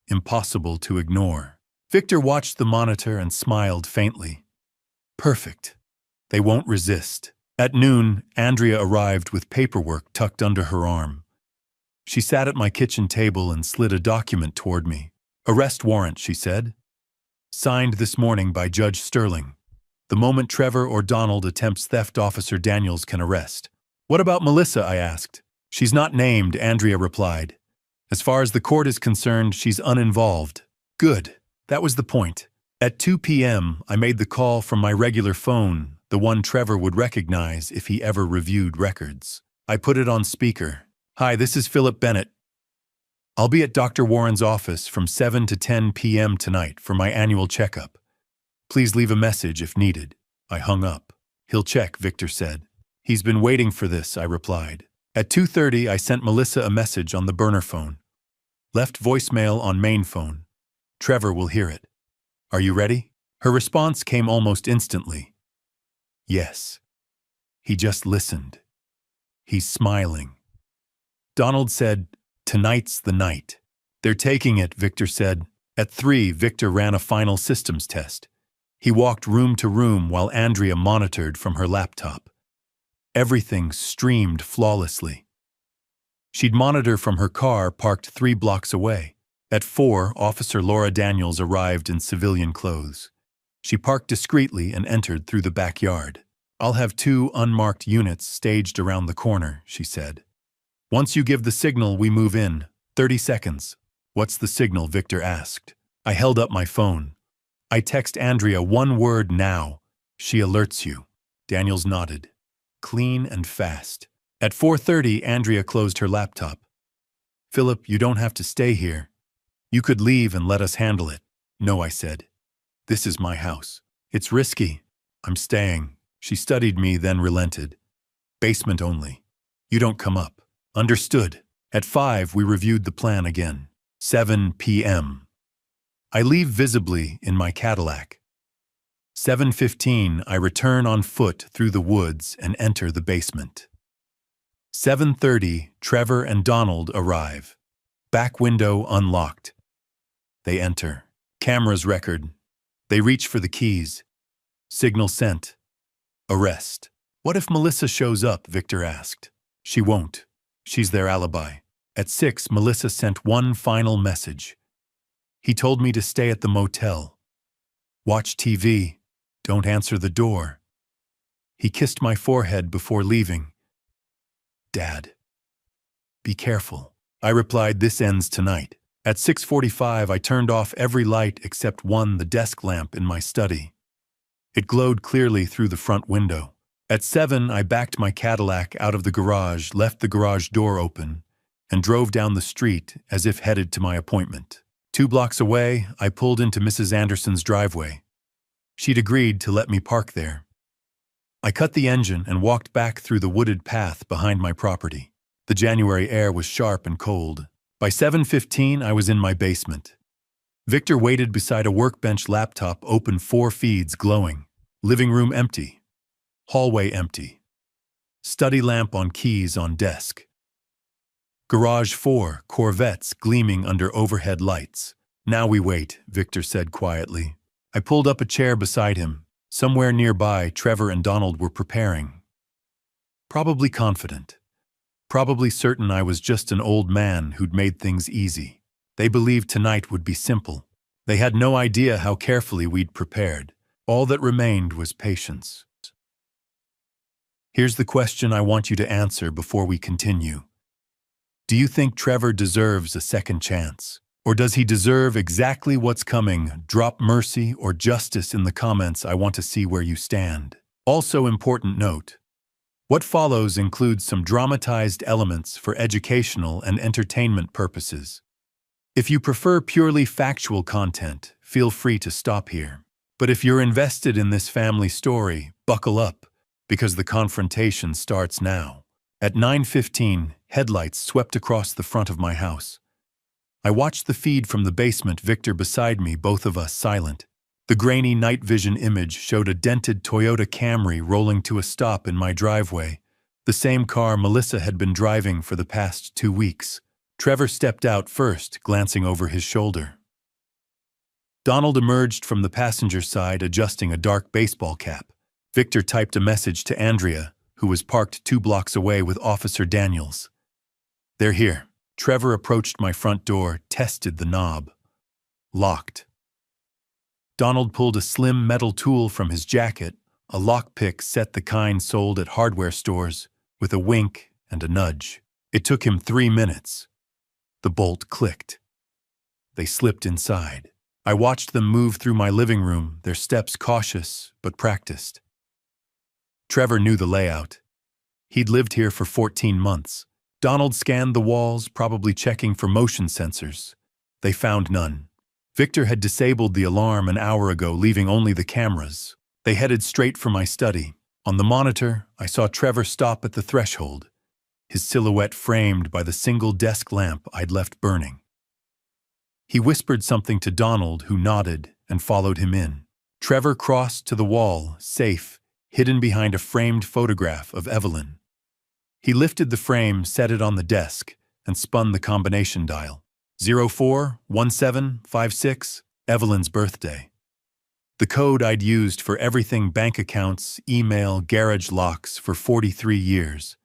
impossible to ignore. Victor watched the monitor and smiled faintly. Perfect. They won't resist. At noon, Andrea arrived with paperwork tucked under her arm. She sat at my kitchen table and slid a document toward me. Arrest warrant, she said. Signed this morning by Judge Sterling. The moment Trevor or Donald attempts theft, Officer Daniels can arrest. What about Melissa? I asked. She's not named, Andrea replied. As far as the court is concerned, she's uninvolved. Good. That was the point. At 2 p.m., I made the call from my regular phone, the one Trevor would recognize if he ever reviewed records. I put it on speaker. "Hi, this is Philip Bennett. I'll be at Dr. Warren's office from 7 to 10 p.m. tonight for my annual checkup. Please leave a message if needed." I hung up. "He'll check," Victor said. "He's been waiting for this," I replied. At 2:30, I sent Melissa a message on the burner phone. Left voicemail on main phone. "Trevor will hear it. Are you ready?" Her response came almost instantly. "Yes." He just listened. He's smiling. Donald said, "Tonight's the night." "They're taking it," Victor said. At 3, Victor ran a final systems test. He walked room to room while Andrea monitored from her laptop. Everything streamed flawlessly. She'd monitor from her car parked 3 blocks away. At 4, Officer Laura Daniels arrived in civilian clothes. She parked discreetly and entered through the backyard. "I'll have 2 unmarked units staged around the corner," she said. "Once you give the signal, we move in. 30 seconds. "What's the signal?" Victor asked. I held up my phone. "I text Andrea 1 word now. She alerts you." Daniels nodded. Clean and fast. At 4:30, Andrea closed her laptop. "Philip, you don't have to stay here. You could leave and let us handle it." "No," I said. "This is my house. It's risky. I'm staying." She studied me, then relented. "Basement only. You don't come up." "Understood." At 5, we reviewed the plan again. 7 p.m. I leave visibly in my Cadillac. 7:15, I return on foot through the woods and enter the basement. 7:30, Trevor and Donald arrive. Back window unlocked. They enter. Cameras record. They reach for the keys. Signal sent. Arrest. "What if Melissa shows up?" Victor asked. "She won't. She's their alibi." At 6, Melissa sent one final message. "He told me to stay at the motel. Watch TV. Don't answer the door. He kissed my forehead before leaving. Dad. Be careful." I replied, "This ends tonight." At 6:45, I turned off every light except one, the desk lamp in my study. It glowed clearly through the front window. At 7, I backed my Cadillac out of the garage, left the garage door open, and drove down the street as if headed to my appointment. 2 blocks away, I pulled into Mrs. Anderson's driveway. She'd agreed to let me park there. I cut the engine and walked back through the wooded path behind my property. The January air was sharp and cold. By 7:15, I was in my basement. Victor waited beside a workbench, laptop open, 4 feeds glowing. Living room empty. Hallway empty. Study lamp on keys on desk. Garage 4, Corvettes gleaming under overhead lights. "Now we wait," Victor said quietly. I pulled up a chair beside him. Somewhere nearby, Trevor and Donald were preparing. Probably confident. Probably certain I was just an old man who'd made things easy. They believed tonight would be simple. They had no idea how carefully we'd prepared. All that remained was patience. Here's the question I want you to answer before we continue. Do you think Trevor deserves a second chance? Or does he deserve exactly what's coming? Drop mercy or justice in the comments. I want to see where you stand. Also, important note. What follows includes some dramatized elements for educational and entertainment purposes. If you prefer purely factual content, feel free to stop here. But if you're invested in this family story, buckle up, because the confrontation starts now. At 9:15, headlights swept across the front of my house. I watched the feed from the basement, Victor beside me, both of us silent. The grainy night vision image showed a dented Toyota Camry rolling to a stop in my driveway, the same car Melissa had been driving for the past 2 weeks. Trevor stepped out first, glancing over his shoulder. Donald emerged from the passenger side, adjusting a dark baseball cap. Victor typed a message to Andrea, who was parked 2 blocks away with Officer Daniels. "They're here." Trevor approached my front door, tested the knob. Locked. Donald pulled a slim metal tool from his jacket, a lockpick set the kind sold at hardware stores, with a wink and a nudge. It took him 3 minutes. The bolt clicked. They slipped inside. I watched them move through my living room, their steps cautious but practiced. Trevor knew the layout. He'd lived here for 14 months. Donald scanned the walls, probably checking for motion sensors. They found none. Victor had disabled the alarm an hour ago, leaving only the cameras. They headed straight for my study. On the monitor, I saw Trevor stop at the threshold, his silhouette framed by the single desk lamp I'd left burning. He whispered something to Donald, who nodded and followed him in. Trevor crossed to the wall, safe, hidden behind a framed photograph of Evelyn. He lifted the frame, set it on the desk, and spun the combination dial. 041756, Evelyn's birthday. The code I'd used for everything: bank accounts, email, garage locks, for 43 years.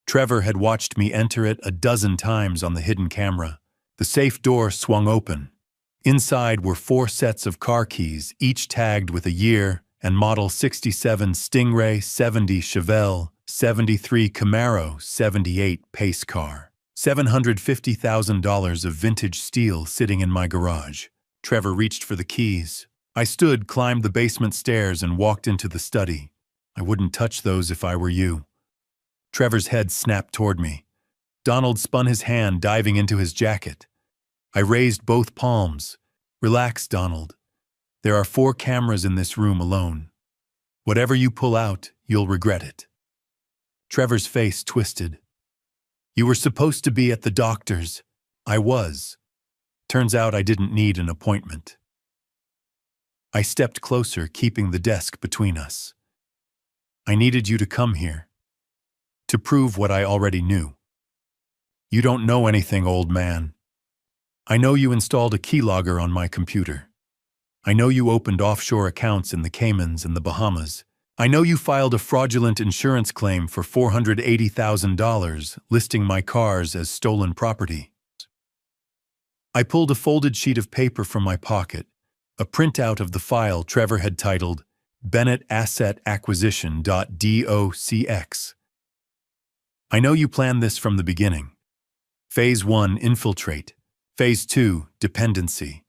Trevor had watched me enter it a dozen times on the hidden camera. The safe door swung open. Inside were 4 sets of car keys, each tagged with a year and model: 67 Stingray, 70 Chevelle, 73 Camaro, 78 pace car. $750,000 of vintage steel sitting in my garage. Trevor reached for the keys. I stood, climbed the basement stairs, and walked into the study. I wouldn't touch those if I were you. Trevor's head snapped toward me. Donald spun his hand, diving into his jacket. I raised both palms. Relax, Donald. There are 4 cameras in this room alone. Whatever you pull out, you'll regret it. Trevor's face twisted. You were supposed to be at the doctor's. I was. Turns out I didn't need an appointment. I stepped closer, keeping the desk between us. I needed you to come here. To prove what I already knew. You don't know anything, old man. I know you installed a keylogger on my computer. I know you opened offshore accounts in the Caymans and the Bahamas. I know you filed a fraudulent insurance claim for $480,000, listing my cars as stolen property. I pulled a folded sheet of paper from my pocket, a printout of the file Trevor had titled Bennett Asset Acquisition.docx. I know you planned this from the beginning. Phase 1, infiltrate. Phase 2, dependency.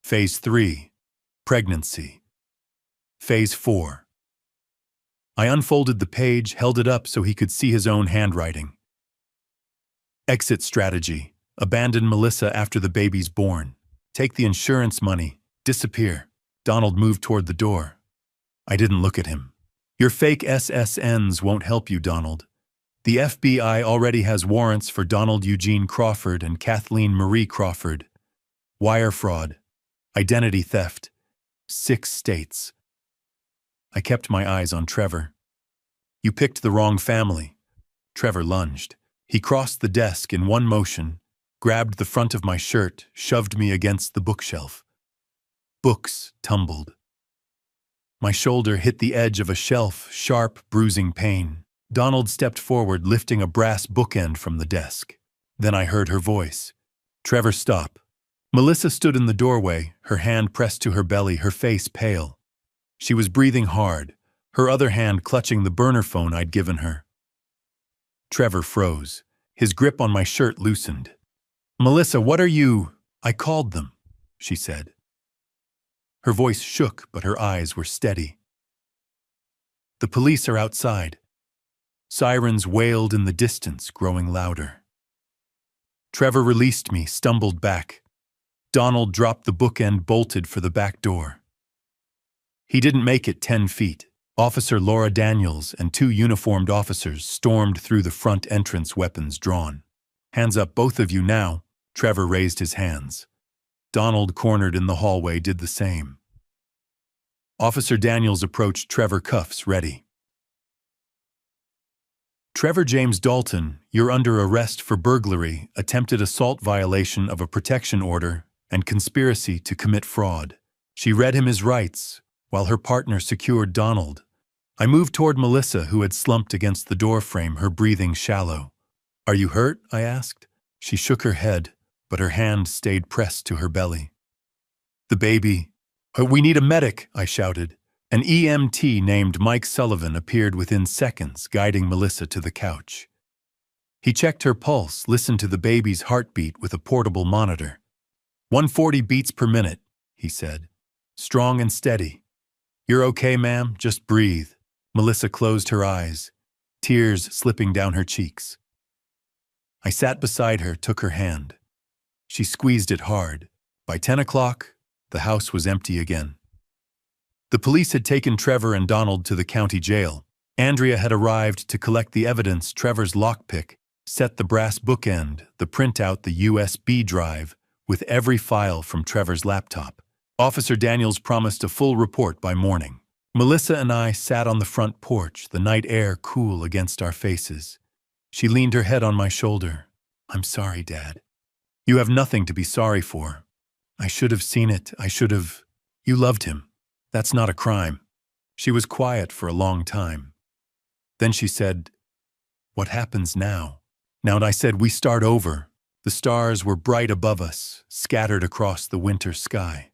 Phase 3, pregnancy. Phase 4. I unfolded the page, held it up so he could see his own handwriting. Exit strategy. Abandon Melissa after the baby's born. Take the insurance money. Disappear. Donald moved toward the door. I didn't look at him. Your fake SSNs won't help you, Donald. The FBI already has warrants for Donald Eugene Crawford and Kathleen Marie Crawford. Wire fraud. Identity theft. 6 states. I kept my eyes on Trevor. You picked the wrong family. Trevor lunged. He crossed the desk in one motion, grabbed the front of my shirt, shoved me against the bookshelf. Books tumbled. My shoulder hit the edge of a shelf, sharp, bruising pain. Donald stepped forward, lifting a brass bookend from the desk. Then I heard her voice. Trevor, stop. Melissa stood in the doorway, her hand pressed to her belly, her face pale. She was breathing hard, her other hand clutching the burner phone I'd given her. Trevor froze. His grip on my shirt loosened. Melissa, what are you? I called them, she said. Her voice shook, but her eyes were steady. The police are outside. Sirens wailed in the distance, growing louder. Trevor released me, stumbled back. Donald dropped the bookend, bolted for the back door. He didn't make it 10 feet. Officer Laura Daniels and 2 uniformed officers stormed through the front entrance, weapons drawn. Hands up, both of you now. Trevor raised his hands. Donald, cornered in the hallway, did the same. Officer Daniels approached Trevor, cuffs ready. Trevor James Dalton, you're under arrest for burglary, attempted assault, violation of a protection order, and conspiracy to commit fraud. She read him his rights, while her partner secured Donald. I moved toward Melissa, who had slumped against the doorframe, her breathing shallow. Are you hurt? I asked. She shook her head, but her hand stayed pressed to her belly. The baby. We need a medic, I shouted. An EMT named Mike Sullivan appeared within seconds, guiding Melissa to the couch. He checked her pulse, listened to the baby's heartbeat with a portable monitor. 140 beats per minute, he said. Strong and steady. You're okay, ma'am, just breathe. Melissa closed her eyes, tears slipping down her cheeks. I sat beside her, took her hand. She squeezed it hard. By 10 o'clock, the house was empty again. The police had taken Trevor and Donald to the county jail. Andrea had arrived to collect the evidence, Trevor's lockpick, set the brass bookend, the printout, the USB drive, with every file from Trevor's laptop. Officer Daniels promised a full report by morning. Melissa and I sat on the front porch, the night air cool against our faces. She leaned her head on my shoulder. I'm sorry, Dad. You have nothing to be sorry for. I should have seen it. You loved him. That's not a crime. She was quiet for a long time. Then she said, What happens now? Now, and I said, we start over. The stars were bright above us, scattered across the winter sky.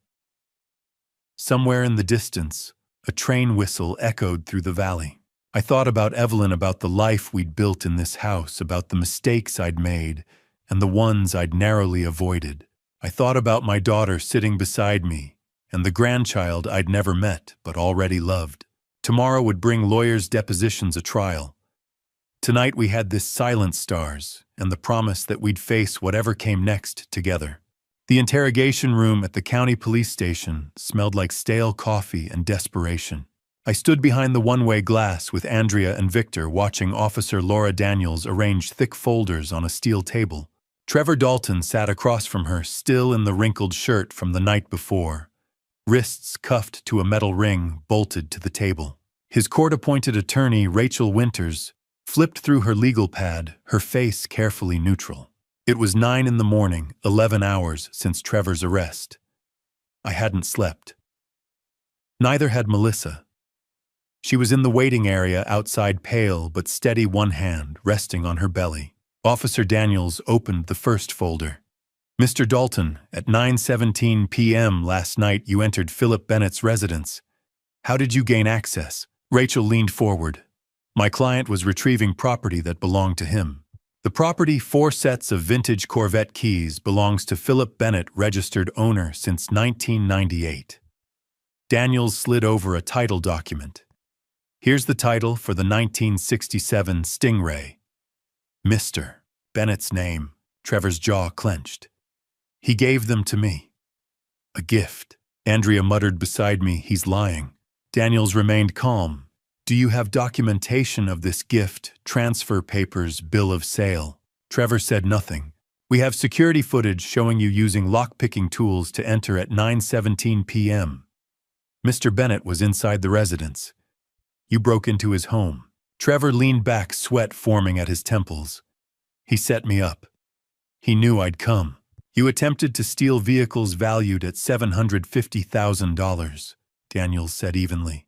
Somewhere in the distance, a train whistle echoed through the valley. I thought about Evelyn, about the life we'd built in this house, about the mistakes I'd made and the ones I'd narrowly avoided. I thought about my daughter sitting beside me and the grandchild I'd never met but already loved. Tomorrow would bring lawyers' depositions, a trial. Tonight we had this silent stars and the promise that we'd face whatever came next together. The interrogation room at the county police station smelled like stale coffee and desperation. I stood behind the one-way glass with Andrea and Victor, watching Officer Laura Daniels arrange thick folders on a steel table. Trevor Dalton sat across from her, still in the wrinkled shirt from the night before, wrists cuffed to a metal ring bolted to the table. His court-appointed attorney, Rachel Winters, flipped through her legal pad, her face carefully neutral. It was 9 in the morning, 11 hours since Trevor's arrest. I hadn't slept. Neither had Melissa. She was in the waiting area outside, pale but steady, one hand resting on her belly. Officer Daniels opened the first folder. Mr. Dalton, at 9:17 p.m. last night you entered Philip Bennett's residence. How did you gain access? Rachel leaned forward. My client was retrieving property that belonged to him. The property, 4 sets of vintage Corvette keys, belongs to Philip Bennett, registered owner since 1998. Daniels slid over a title document. Here's the title for the 1967 Stingray. Mr. Bennett's name. Trevor's jaw clenched. He gave them to me. A gift. Andrea muttered beside me, he's lying. Daniels remained calm. Do you have documentation of this gift, transfer papers, bill of sale? Trevor said nothing. We have security footage showing you using lock-picking tools to enter at 9:17 p.m. Mr. Bennett was inside the residence. You broke into his home. Trevor leaned back, sweat forming at his temples. He set me up. He knew I'd come. You attempted to steal vehicles valued at $750,000, Daniels said evenly.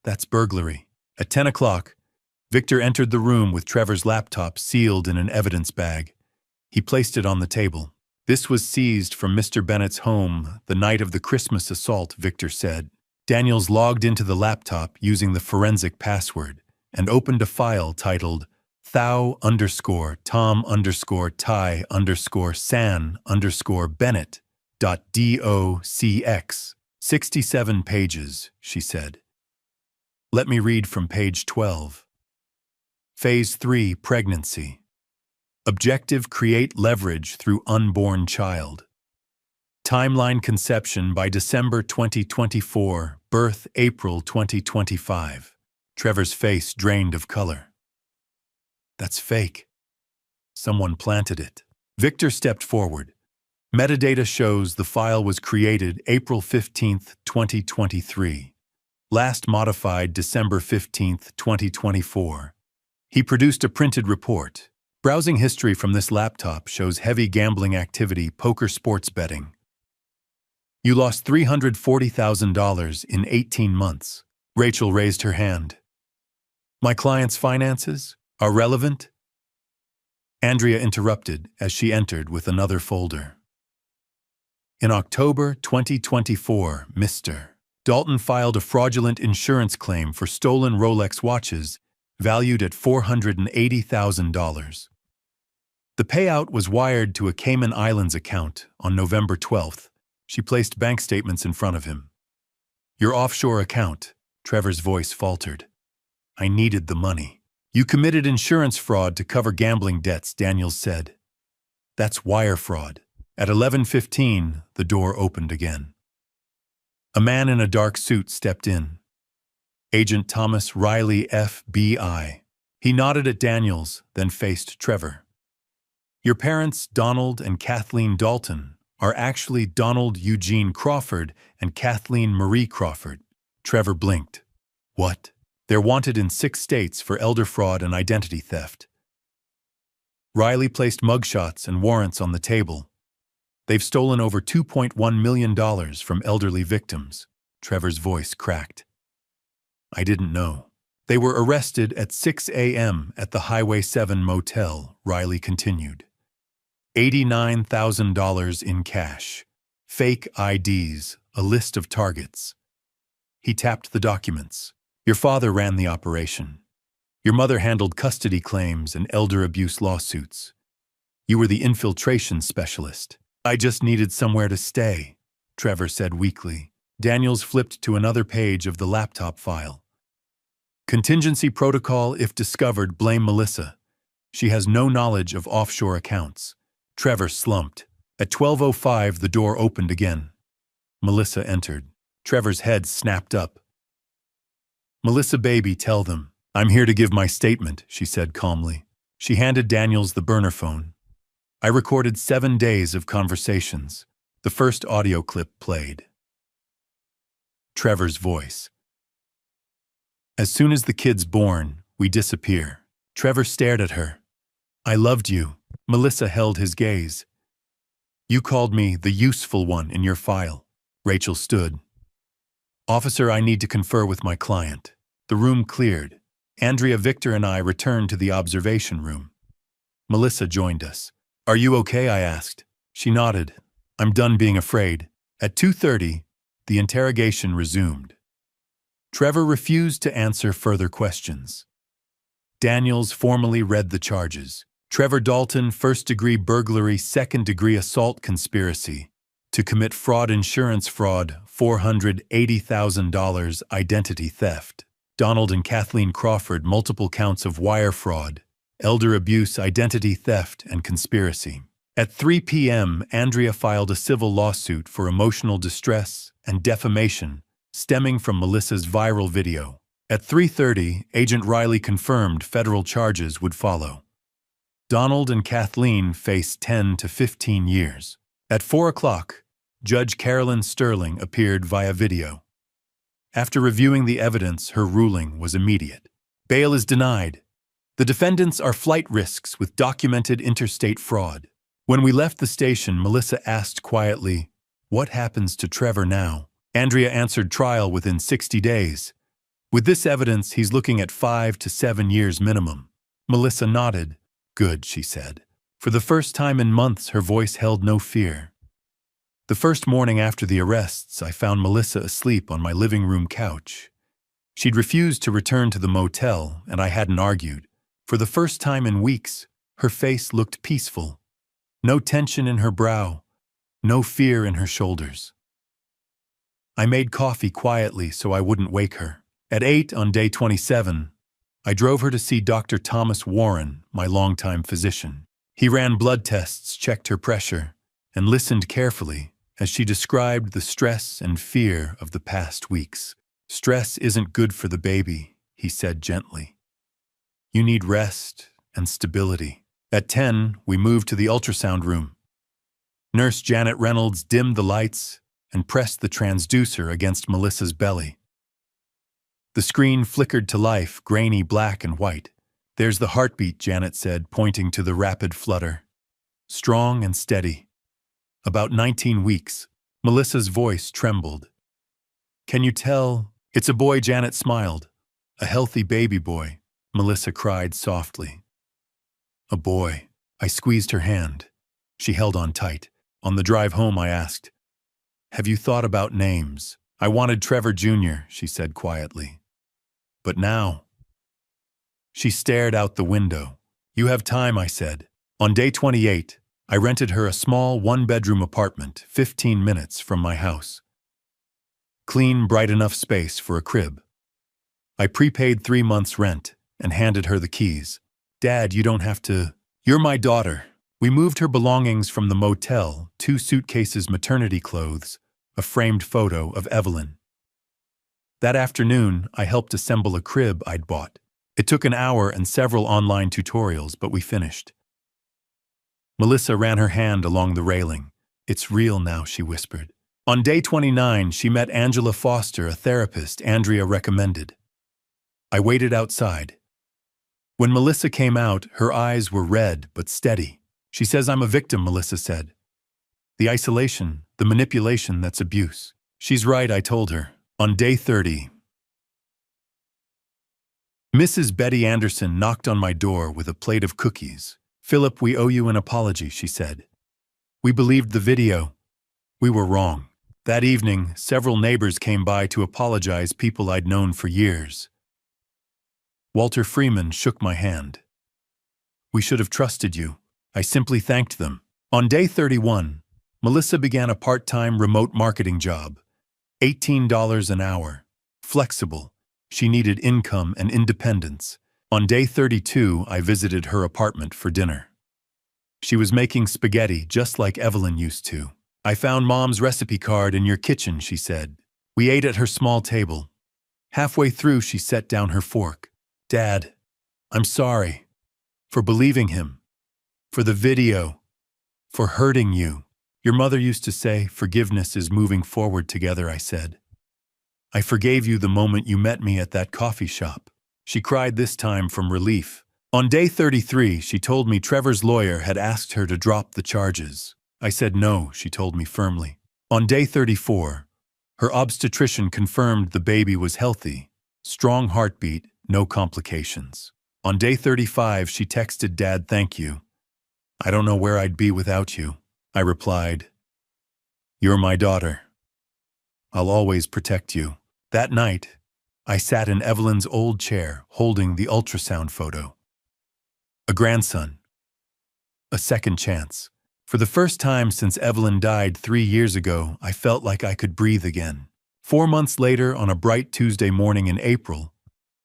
That's burglary. At 10 o'clock, Victor entered the room with Trevor's laptop sealed in an evidence bag. He placed it on the table. This was seized from Mr. Bennett's home the night of the Christmas assault, Victor said. Daniels logged into the laptop using the forensic password and opened a file titled thou_tom_ty_san_bennett.docx. 67 pages, she said. Let me read from page 12. Phase 3, pregnancy. Objective: create leverage through unborn child. Timeline: conception by December 2024, birth April 2025. Trevor's face drained of color. That's fake. Someone planted it. Victor stepped forward. Metadata shows the file was created April 15, 2023. Last modified December 15, 2024. He produced a printed report. Browsing history from this laptop shows heavy gambling activity, poker, sports betting. You lost $340,000 in 18 months. Rachel raised her hand. My client's finances are relevant? Andrea interrupted as she entered with another folder. In October 2024, Mr. Dalton filed a fraudulent insurance claim for stolen Rolex watches valued at $480,000. The payout was wired to a Cayman Islands account on November 12th. She placed bank statements in front of him. Your offshore account, Trevor's voice faltered. I needed the money. You committed insurance fraud to cover gambling debts, Daniels said. That's wire fraud. At 11:15, the door opened again. A man in a dark suit stepped in. Agent Thomas Riley, FBI. He nodded at Daniels, then faced Trevor. Your parents, Donald and Kathleen Dalton, are actually Donald Eugene Crawford and Kathleen Marie Crawford. Trevor blinked. What? They're wanted in 6 states for elder fraud and identity theft. Riley placed mugshots and warrants on the table. They've stolen over $2.1 million from elderly victims. Trevor's voice cracked. I didn't know. They were arrested at 6 a.m. at the Highway 7 motel, Riley continued. $89,000 in cash. Fake IDs, a list of targets. He tapped the documents. Your father ran the operation. Your mother handled custody claims and elder abuse lawsuits. You were the infiltration specialist. I just needed somewhere to stay, Trevor said weakly. Daniels flipped to another page of the laptop file. Contingency protocol: if discovered, blame Melissa. She has no knowledge of offshore accounts. Trevor slumped. At 12:05, the door opened again. Melissa entered. Trevor's head snapped up. Melissa, baby, tell them. I'm here to give my statement, she said calmly. She handed Daniels the burner phone. I recorded 7 days of conversations. The first audio clip played. Trevor's voice. As soon as the kid's born, we disappear. Trevor stared at her. I loved you. Melissa held his gaze. You called me the useful one in your file. Rachel stood. Officer, I need to confer with my client. The room cleared. Andrea, Victor, and I returned to the observation room. Melissa joined us. Are you okay? I asked. She nodded. I'm done being afraid. At 2:30, the interrogation resumed. Trevor refused to answer further questions. Daniels formally read the charges. Trevor Dalton, first-degree burglary, second-degree assault conspiracy. To commit fraud, insurance fraud, $480,000, identity theft. Donald and Kathleen Crawford, multiple counts of wire fraud, elder abuse, identity theft, and conspiracy. At 3 p.m., Andrea filed a civil lawsuit for emotional distress and defamation stemming from Melissa's viral video. At 3:30, Agent Riley confirmed federal charges would follow. Donald and Kathleen faced 10 to 15 years. At 4 o'clock, Judge Carolyn Sterling appeared via video. After reviewing the evidence, her ruling was immediate. Bail is denied. The defendants are flight risks with documented interstate fraud. When we left the station, Melissa asked quietly, "What happens to Trevor now?" Andrea answered, trial within 60 days. With this evidence, he's looking at 5 to 7 years minimum. Melissa nodded. Good, she said. For the first time in months, her voice held no fear. The first morning after the arrests, I found Melissa asleep on my living room couch. She'd refused to return to the motel, and I hadn't argued. For the first time in weeks, her face looked peaceful. No tension in her brow, no fear in her shoulders. I made coffee quietly so I wouldn't wake her. At 8 on day 27, I drove her to see Dr. Thomas Warren, my longtime physician. He ran blood tests, checked her pressure, and listened carefully as she described the stress and fear of the past weeks. Stress isn't good for the baby, he said gently. You need rest and stability. At 10, we moved to the ultrasound room. Nurse Janet Reynolds dimmed the lights and pressed the transducer against Melissa's belly. The screen flickered to life, grainy black and white. There's the heartbeat, Janet said, pointing to the rapid flutter. Strong and steady. About 19 weeks. Melissa's voice trembled. Can you tell? It's a boy, Janet smiled. A healthy baby boy, Melissa cried softly. A boy. I squeezed her hand. She held on tight. On the drive home, I asked, have you thought about names? I wanted Trevor Jr., she said quietly. But now. She stared out the window. You have time, I said. On day 28, I rented her a small one-bedroom apartment 15 minutes from my house. Clean, bright enough space for a crib. I prepaid 3 months' rent and handed her the keys. Dad, you don't have to. You're my daughter. We moved her belongings from the motel, 2 suitcases, maternity clothes, a framed photo of Evelyn. That afternoon, I helped assemble a crib I'd bought. It took an hour and several online tutorials, but we finished. Melissa ran her hand along the railing. It's real now, she whispered. On day 29, she met Angela Foster, a therapist Andrea recommended. I waited outside. When Melissa came out, her eyes were red but steady. She says, I'm a victim, Melissa said. The isolation, the manipulation, that's abuse. She's right, I told her. On day 30, Mrs. Betty Anderson knocked on my door with a plate of cookies. Philip, we owe you an apology, she said. We believed the video. We were wrong. That evening, several neighbors came by to apologize, people I'd known for years. Walter Freeman shook my hand. We should have trusted you. I simply thanked them. On day 31, Melissa began a part-time remote marketing job. $18 an hour. Flexible. She needed income and independence. On day 32, I visited her apartment for dinner. She was making spaghetti just like Evelyn used to. I found Mom's recipe card in your kitchen, she said. We ate at her small table. Halfway through, she set down her fork. Dad, I'm sorry. For believing him. For the video. For hurting you. Your mother used to say, forgiveness is moving forward together, I said. I forgave you the moment you met me at that coffee shop. She cried this time from relief. On day 33, she told me Trevor's lawyer had asked her to drop the charges. I said no, she told me firmly. On day 34, her obstetrician confirmed the baby was healthy. Strong heartbeat, no complications. On day 35, she texted Dad, thank you. I don't know where I'd be without you. I replied, you're my daughter. I'll always protect you. That night, I sat in Evelyn's old chair, holding the ultrasound photo. A grandson. A second chance. For the first time since Evelyn died 3 years ago, I felt like I could breathe again. 4 months later, on a bright Tuesday morning in April,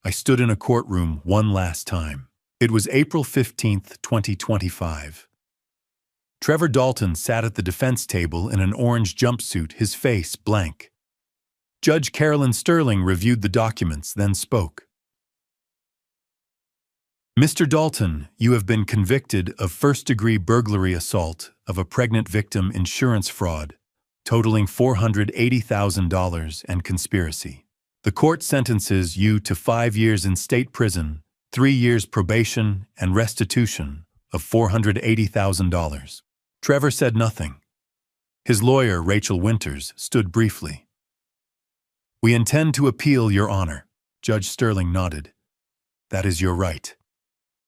I stood in a courtroom one last time. It was April 15th, 2025. Trevor Dalton sat at the defense table in an orange jumpsuit, his face blank. Judge Carolyn Sterling reviewed the documents, then spoke. Mr. Dalton, you have been convicted of first-degree burglary assault of a pregnant victim, insurance fraud, totaling $480,000, and conspiracy. The court sentences you to 5 years in state prison, 3 years probation, and restitution of $480,000. Trevor said nothing. His lawyer, Rachel Winters, stood briefly. We intend to appeal, Your Honor. Judge Sterling nodded. That is your right.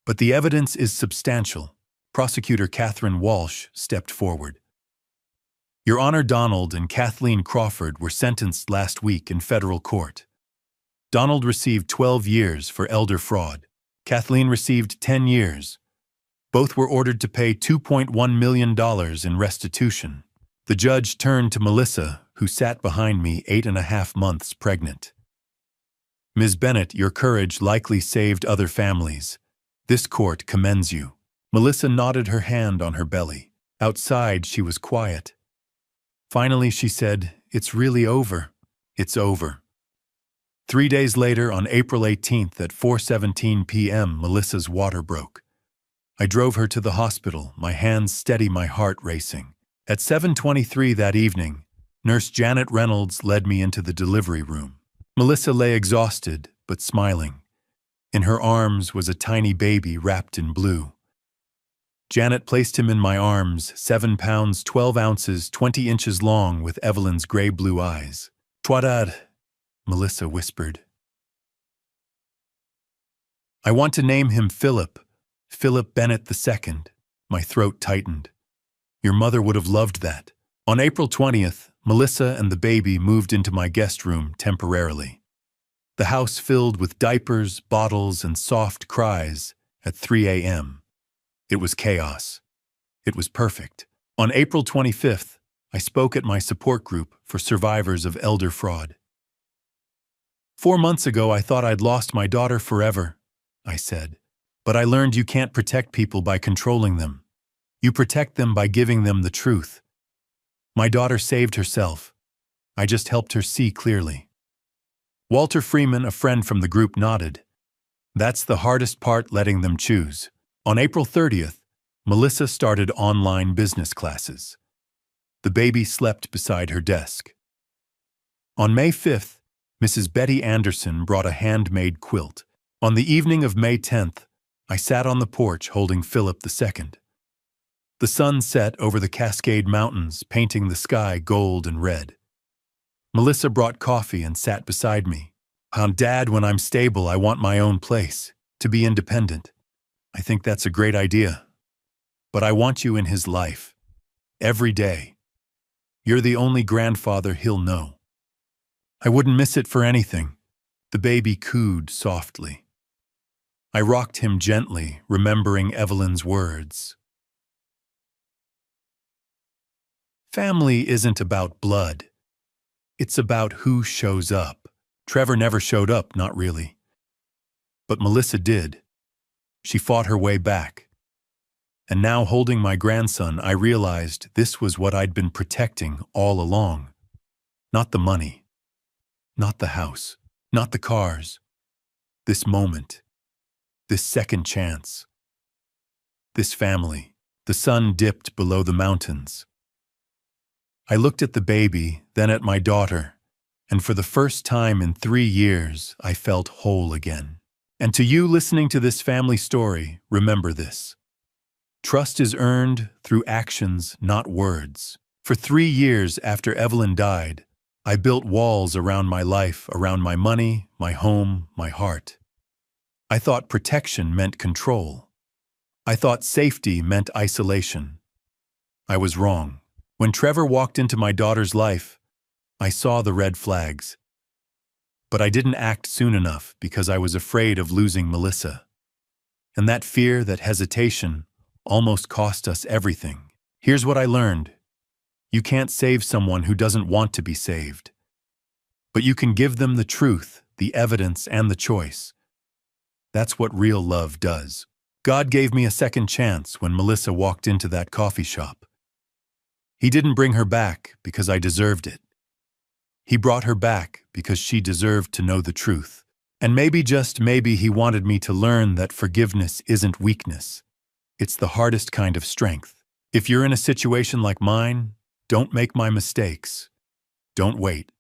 But the evidence is substantial. Prosecutor Catherine Walsh stepped forward. Your Honor, Donald and Kathleen Crawford were sentenced last week in federal court. Donald received 12 years for elder fraud. Kathleen received 10 years. Both were ordered to pay $2.1 million in restitution. The judge turned to Melissa, who sat behind me 8.5 months pregnant. Ms. Bennett, your courage likely saved other families. This court commends you. Melissa nodded, her hand on her belly. Outside, she was quiet. Finally, she said, it's really over. It's over. 3 days later, on April 18th at 4:17 p.m., Melissa's water broke. I drove her to the hospital, my hands steady, my heart racing. At 7:23 that evening, Nurse Janet Reynolds led me into the delivery room. Melissa lay exhausted, but smiling. In her arms was a tiny baby wrapped in blue. Janet placed him in my arms, 7 pounds, 12 ounces, 20 inches long, with Evelyn's gray-blue eyes. Twadad, Melissa whispered. I want to name him Philip Bennett II. My throat tightened. Your mother would have loved that. On April 20th, Melissa and the baby moved into my guest room temporarily. The house filled with diapers, bottles, and soft cries at 3 a.m. It was chaos. It was perfect. On April 25th, I spoke at my support group for survivors of elder fraud. 4 months ago, I thought I'd lost my daughter forever, I said. But I learned you can't protect people by controlling them. You protect them by giving them the truth. My daughter saved herself. I just helped her see clearly. Walter Freeman, a friend from the group, nodded. That's the hardest part, letting them choose. On April 30th, Melissa started online business classes. The baby slept beside her desk. On May 5th, Mrs. Betty Anderson brought a handmade quilt. On the evening of May 10th, I sat on the porch holding Philip II. The sun set over the Cascade Mountains, painting the sky gold and red. Melissa brought coffee and sat beside me. Dad, when I'm stable, I want my own place, to be independent. I think that's a great idea. But I want you in his life. Every day. You're the only grandfather he'll know. I wouldn't miss it for anything. The baby cooed softly. I rocked him gently, remembering Evelyn's words. Family isn't about blood. It's about who shows up. Trevor never showed up, not really. But Melissa did. She fought her way back. And now, holding my grandson, I realized this was what I'd been protecting all along. Not the money. Not the house. Not the cars. This moment. This second chance. This family. The sun dipped below the mountains. I looked at the baby, then at my daughter, and for the first time in 3 years, I felt whole again. And to you listening to this family story, remember this. Trust is earned through actions, not words. For 3 years after Evelyn died, I built walls around my life, around my money, my home, my heart. I thought protection meant control. I thought safety meant isolation. I was wrong. When Trevor walked into my daughter's life, I saw the red flags. But I didn't act soon enough because I was afraid of losing Melissa. And that fear, that hesitation, almost cost us everything. Here's what I learned. You can't save someone who doesn't want to be saved. But you can give them the truth, the evidence, and the choice. That's what real love does. God gave me a second chance when Melissa walked into that coffee shop. He didn't bring her back because I deserved it. He brought her back because she deserved to know the truth. And maybe, just maybe, he wanted me to learn that forgiveness isn't weakness. It's the hardest kind of strength. If you're in a situation like mine, don't make my mistakes. Don't wait.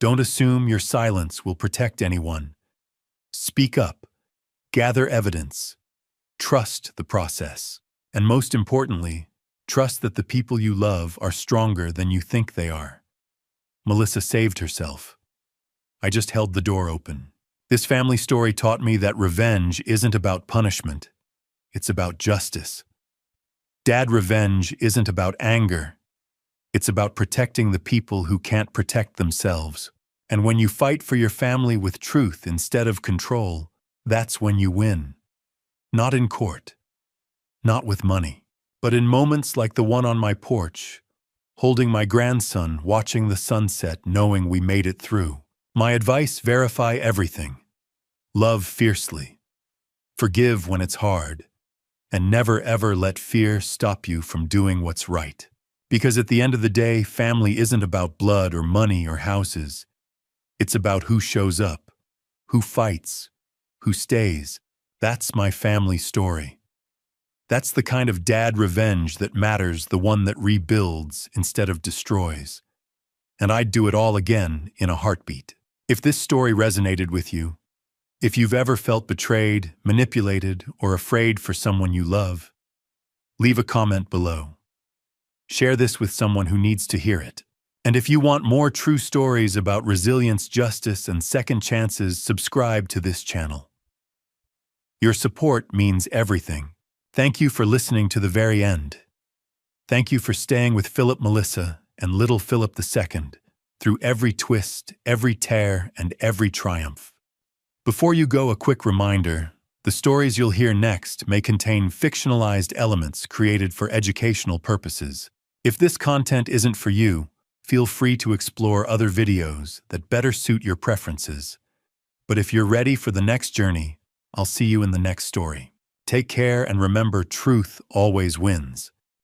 Don't assume your silence will protect anyone. Speak up. Gather evidence. Trust the process. And most importantly, trust that the people you love are stronger than you think they are. Melissa saved herself. I just held the door open. This family story taught me that revenge isn't about punishment. It's about justice. Dad, revenge isn't about anger. It's about protecting the people who can't protect themselves. And when you fight for your family with truth instead of control, that's when you win. Not in court. Not with money. But in moments like the one on my porch, holding my grandson, watching the sunset, knowing we made it through. My advice: verify everything. Love fiercely. Forgive when it's hard. And never ever let fear stop you from doing what's right. Because at the end of the day, family isn't about blood or money or houses. It's about who shows up, who fights, who stays. That's my family story. That's the kind of dad revenge that matters, the one that rebuilds instead of destroys. And I'd do it all again in a heartbeat. If this story resonated with you, if you've ever felt betrayed, manipulated, or afraid for someone you love, leave a comment below. Share this with someone who needs to hear it. And if you want more true stories about resilience, justice, and second chances, subscribe to this channel. Your support means everything. Thank you for listening to the very end. Thank you for staying with Philip, Melissa, and little Philip II through every twist, every tear, and every triumph. Before you go, a quick reminder, The stories you'll hear next may contain fictionalized elements created for educational purposes. If this content isn't for you, feel free to explore other videos that better suit your preferences. But if you're ready for the next journey, I'll see you in the next story. Take care and remember, truth always wins.